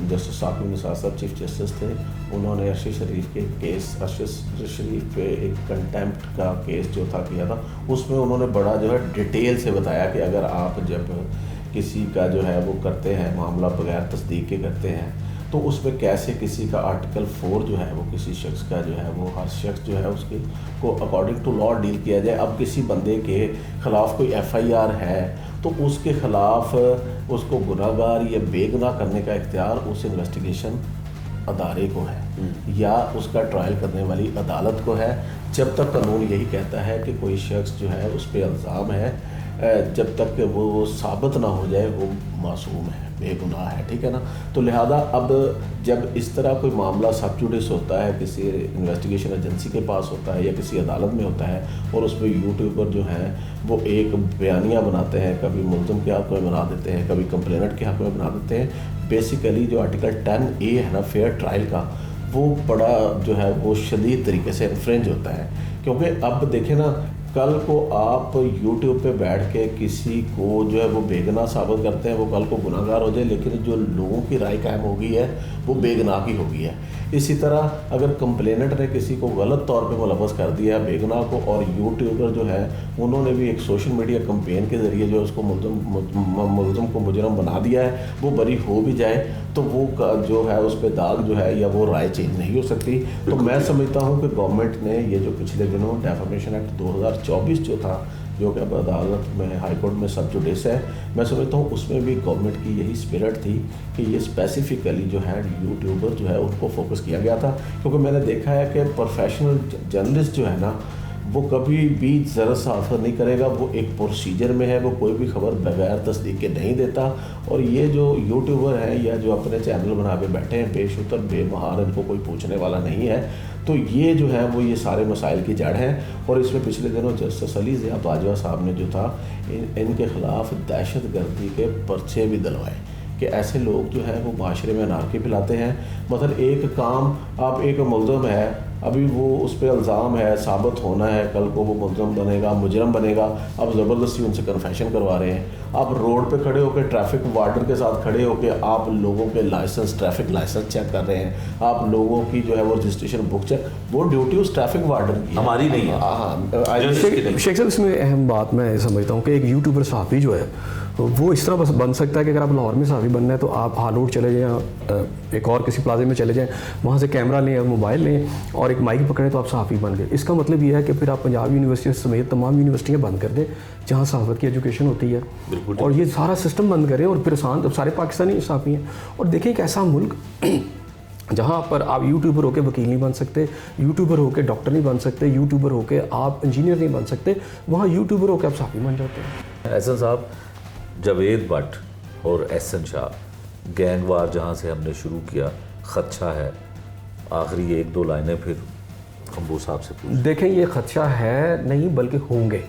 जस्टिस साकिब निसार साहब चीफ जस्टिस थे, उन्होंने अर्शद शरीफ के केस, अर्शद शरीफ पे एक कंटेम्प्ट का केस जो था किया था, उसमें उन्होंने बड़ा जो है डिटेल से बताया कि अगर आप जब किसी का जो है वो करते हैं मामला बगैर तस्दीक के करते हैं तो उसमें कैसे किसी का आर्टिकल 4 जो है वो किसी शख्स का जो है वो हर शख्स जो है उसके को अकॉर्डिंग टू लॉ डील किया जाए। अब किसी बंदे के ख़िलाफ़ कोई FIR है तो उसके ख़िलाफ़ उसको गुनाहगार या बेगुनाह करने का इख्तियार उस इन्वेस्टिगेशन अदारे को है या उसका ट्रायल करने वाली अदालत को है, जब तक कानून यही कहता है कि कोई शख्स जो है उस पर इल्ज़ाम है, जब तक कि वो साबित ना हो जाए वो मासूम है, बेगुनाह है, ठीक है ना। तो लिहाजा अब जब इस तरह कोई मामला सब जुडिस होता है, किसी इन्वेस्टिगेशन एजेंसी के पास होता है या किसी अदालत में होता है, और उस पर यूट्यूबर जो हैं वो एक बयानिया बनाते हैं, कभी मुल्ज़िम के हक़ में बना देते हैं, कभी कंप्लेनेंट के हक़ में बना देते हैं। बेसिकली जो आर्टिकल 10A है ना फेयर ट्रायल का, वो बड़ा जो है वो शदीद तरीके से इन्फ्रिंज होता है। क्योंकि अब देखें ना, कल को आप यूट्यूब पे बैठ के किसी को जो है वो बेगुनाह साबित करते हैं, वो कल को गुनाहगार हो जाए, लेकिन जो लोगों की राय कायम हो गई है वो बेगुनाह की हो गई है। इसी तरह अगर कंप्लेनेंट ने किसी को गलत तौर पे मुलव्वस कर दिया बेगुनाह को, और यूट्यूबर जो है उन्होंने भी एक सोशल मीडिया कैंपेन के ज़रिए जो उसको मुल्ज़िम को मुजरम बना दिया है, वो बरी हो भी जाए तो वो जो है उस पर दाग जो है या वो राय चेंज नहीं हो सकती। तो मैं समझता हूँ कि गवर्नमेंट ने ये जो पिछले दिनों डेफामेशन एक्ट 2024 जो था, जो कि अब अदालत में हाई कोर्ट में सब जुडिस है, मैं समझता हूँ उसमें भी गवर्नमेंट की यही स्पिरिट थी कि ये स्पेसिफिकली जो है यूट्यूबर जो है उनको फोकस किया गया था। क्योंकि मैंने देखा है कि प्रोफेशनल जर्नलिस्ट जो है ना वो कभी भी ज़रा सा असर नहीं करेगा। वो एक प्रोसीजर में है, वो कोई भी खबर बगैर तस्दीक के नहीं देता। और ये जो यूट्यूबर हैं या जो अपने चैनल बना के बैठे हैं बेशुतर बेमहार, इनको कोई पूछने वाला नहीं है, तो ये जो है वो ये सारे मसाइल की जड़ हैं। और इसमें पिछले दिनों जस्टिस अली ज़िया बाजवा साहब ने जो था इनके ख़िलाफ़ दहशत गर्दी के पर्चे भी दिलवाए कि ऐसे लोग जो है वो माशरे में अनारकी फैलाते हैं। मतलब एक काम, आप एक मुलज़म है, अभी वो उस पर इल्ज़ाम है, साबित होना है, कल को वो मुलज़म बनेगा, मुजरम बनेगा, आप ज़बरदस्ती उनसे कन्फेशन करवा रहे हैं। आप रोड पे खड़े होकर ट्रैफिक वार्डन के साथ खड़े होकर आप लोगों के लाइसेंस, ट्रैफिक लाइसेंस चेक कर रहे हैं, आप लोगों की जो है वो रजिस्ट्रेशन बुक चेक, वो ड्यूटी उस ट्रैफिक वार्डन की हमारी नहीं है। हाँ, शेख साहब, इसमें अहम बात मैं समझता हूँ कि एक यूट्यूबर सहाफ़ी जो है वो इस तरह बस बन सकता है कि अगर आप लाहौर में सहाफ़ी बनना है तो आप हालोड चले जाएँ, एक और किसी प्लाजे में चले जाएँ, वहाँ से कैमरा लें, मोबाइल लें और एक माइक पकड़ें तो आप सहाफ़ी बन गए। इसका मतलब ये है कि फिर आप पंजाब यूनिवर्सिटी समेत तमाम यूनिवर्सिटियाँ बंद कर दें जहाँ सहाफ़त की एजुकेशन होती है, और ये सारा सिस्टम बंद करें और फिर सारे पाकिस्तानी सहाफ़ी हैं। और देखें एक ऐसा मुल्क जहाँ पर आप यूट्यूबर होकर वकील नहीं बन सकते, यूट्यूबर होकर डॉक्टर नहीं बन सकते, यूट्यूबर होकर आप इंजीनियर नहीं बन सकते, वहाँ यूट्यूबर होकर आप सहाफ़ी बन जाते हैं। एहसन साहब, जावेद भट्ट और एहसन शाह गैंगवार जहाँ से हमने शुरू किया, खदशा है, आखिरी 1-2 लाइनें फिर खम्बू साहब से पूछ। देखें, ये खदशा है नहीं बल्कि होंगे।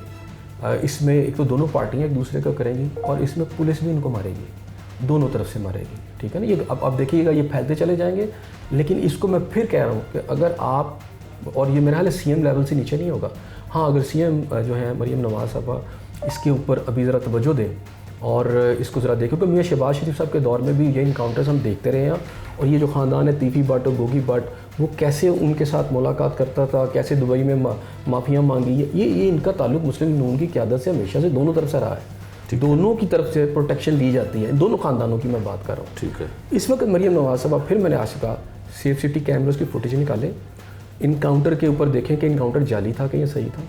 इसमें एक तो दोनों पार्टियां एक दूसरे का करेंगी और इसमें पुलिस भी इनको मारेगी, दोनों तरफ से मारेगी, ठीक है ना। ये अब देखिएगा ये फैलते चले जाएंगे। लेकिन इसको मैं फिर कह रहा हूँ कि अगर आप, और ये मेरा हाल CM लेवल से नीचे नहीं होगा, हाँ अगर CM जो है मरीम नवाज़ साहबा इसके ऊपर अभी ज़रा तवज्जो दें और इसको ज़रा देखें, क्योंकि मियाँ शहबाज शरीफ साहब के दौर में भी ये इनकाउंटर्स हम देखते रहे हैं। और ये जो ख़ानदान है तीफ़ी भट्ट और गोगी भट्ट, वो कैसे उनके साथ मुलाकात करता था, कैसे दुबई में माफ़ियाँ मांगी, ये इनका ताल्लुक मुस्लिम नून की क़यादत से हमेशा से दोनों तरफ से रहा है। दोनों की तरफ से प्रोटेक्शन दी जाती है, दोनों ख़ानदानों की मैं बात कर रहा हूँ, ठीक है। इस वक्त मरीम नवाज़ साहब, फिर मैंने आज कहा सेफ सिटी कैमरों की फुटेज निकालें, इनकाउंटर के ऊपर देखें कि इनकाउंटर जाली था कि ये सही था,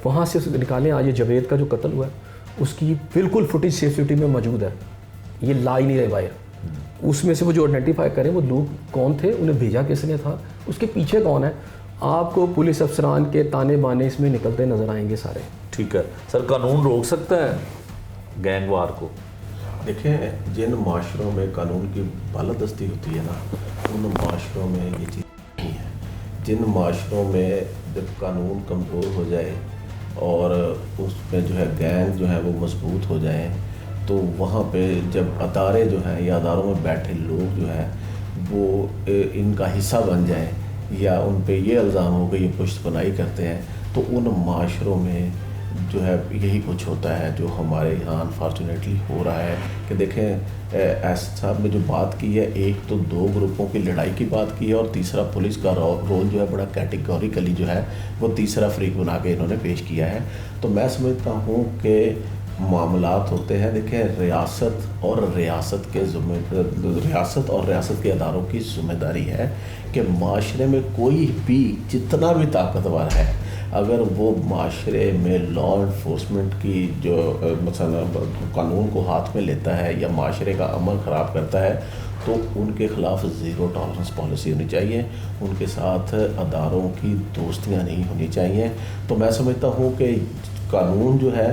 वहाँ से निकालें। आज ये जावेद का जो कत्ल हुआ है उसकी बिल्कुल फुटेज सेफ सिटी में मौजूद है, ये ला ही नहीं रहे बाहर। उसमें से वो जो आइडेंटिफाई करें वो लोग कौन थे, उन्हें भेजा किसने था, उसके पीछे कौन है, आपको पुलिस अफसरान के ताने बाने इसमें निकलते नज़र आएंगे सारे। ठीक है सर, कानून रोक सकता है गैंगवार को? देखें, जिन माशरों में कानून की बालादस्ती होती है ना, उन माशरों में ये चीज़ नहीं है। जिन माशरों में जब कानून कमज़ोर हो जाए और उसमें जो है गैंग जो है वो मजबूत हो जाए, तो वहाँ पे जब अदारे जो हैं या अदारों में बैठे लोग जो हैं वो इनका हिस्सा बन जाएं या उन पे ये इल्ज़ाम हो कि ये पुश्तपनाही करते हैं, तो उन माशरों में जो है यही कुछ होता है जो हमारे यहाँ अनफॉर्चुनेटली हो रहा है। कि देखें, एस साहब ने जो बात की है, एक तो 2 ग्रुपों की लड़ाई की बात की है और तीसरा पुलिस का रोल जो है बड़ा कैटेगोरिकली जो है वो तीसरा फ्रीक बना के इन्होंने पेश किया है। तो मैं समझता हूँ कि मामलात होते हैं, देखें, रियासत और रियासत के अदारों की ज़िम्मेदारी है कि माशरे में कोई भी जितना भी ताकतवर है, अगर वो माशरे में लॉ इन्फोर्समेंट की जो मसला कानून को हाथ में लेता है या माशरे का अमल ख़राब करता है, तो उनके ख़िलाफ़ ज़ीरो टॉलरेंस पॉलिसी होनी चाहिए, उनके साथ अदारों की दोस्तियाँ नहीं होनी चाहिए। तो मैं समझता हूँ कि कानून जो है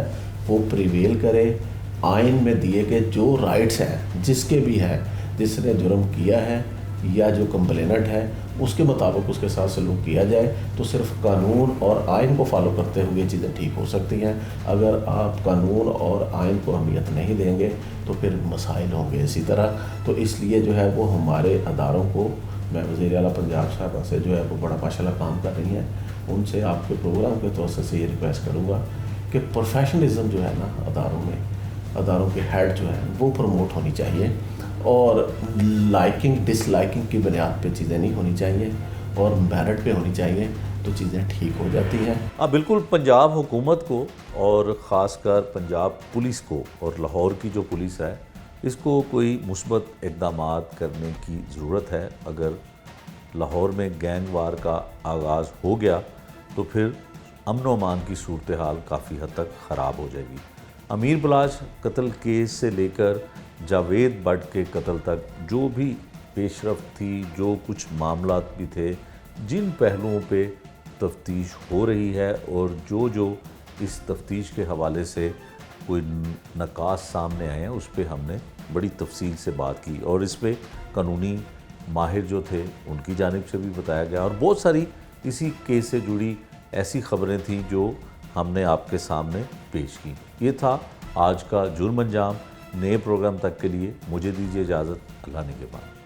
वो प्रिवेल करे, आइन में दिए गए जो राइट्स हैं जिसके भी हैं, जिसने जुर्म किया है या जो कंप्लेनेंट है, उसके मुताबिक उसके साथ सलूक किया जाए, तो सिर्फ कानून और आइन को फॉलो करते हुए चीज़ें ठीक हो सकती हैं। अगर आप कानून और आइन को अहमियत नहीं देंगे तो फिर मसाइल होंगे इसी तरह। तो इसलिए जो है वो हमारे अदारों को, मैं वज़ीर आला पंजाब साहब से जो है वो बड़ा माशाल्लाह काम कर रही हैं, उनसे आपके प्रोग्राम के तौर से ये रिक्वेस्ट करूँगा कि प्रोफेशनलिज्म जो है ना अदारों में, अदारों के हेड जो है वो प्रमोट होनी चाहिए और लाइकिंग डिसलाइकिंग की बुनियाद पे चीज़ें नहीं होनी चाहिए और मेरिट पे होनी चाहिए, तो चीज़ें ठीक हो जाती हैं। हाँ बिल्कुल, पंजाब हुकूमत को और ख़ासकर पंजाब पुलिस को और लाहौर की जो पुलिस है इसको कोई मुस्बत इक़दामात करने की ज़रूरत है। अगर लाहौर में गैंग वार का आगाज़ हो गया तो फिर अमन व अमान की सूरत हाल काफ़ी हद तक ख़राब हो जाएगी। अमीर बलाच कत्ल केस से लेकर जावेद भट्ट के कत्ल तक जो भी पेशरफ्त थी, जो कुछ मामलात भी थे, जिन पहलुओं पे तफ्तीश हो रही है और जो इस तफ्तीश के हवाले से कोई नकास सामने आए हैं उस पर हमने बड़ी तफसील से बात की और इस पर कानूनी माहिर जो थे उनकी जानिब से भी बताया गया और बहुत सारी इसी केस से जुड़ी ऐसी खबरें थीं जो हमने आपके सामने पेश की। ये था आज का जुर्म अंजाम। नए प्रोग्राम तक के लिए मुझे दीजिए इजाज़त। अल्लाह निगहबान।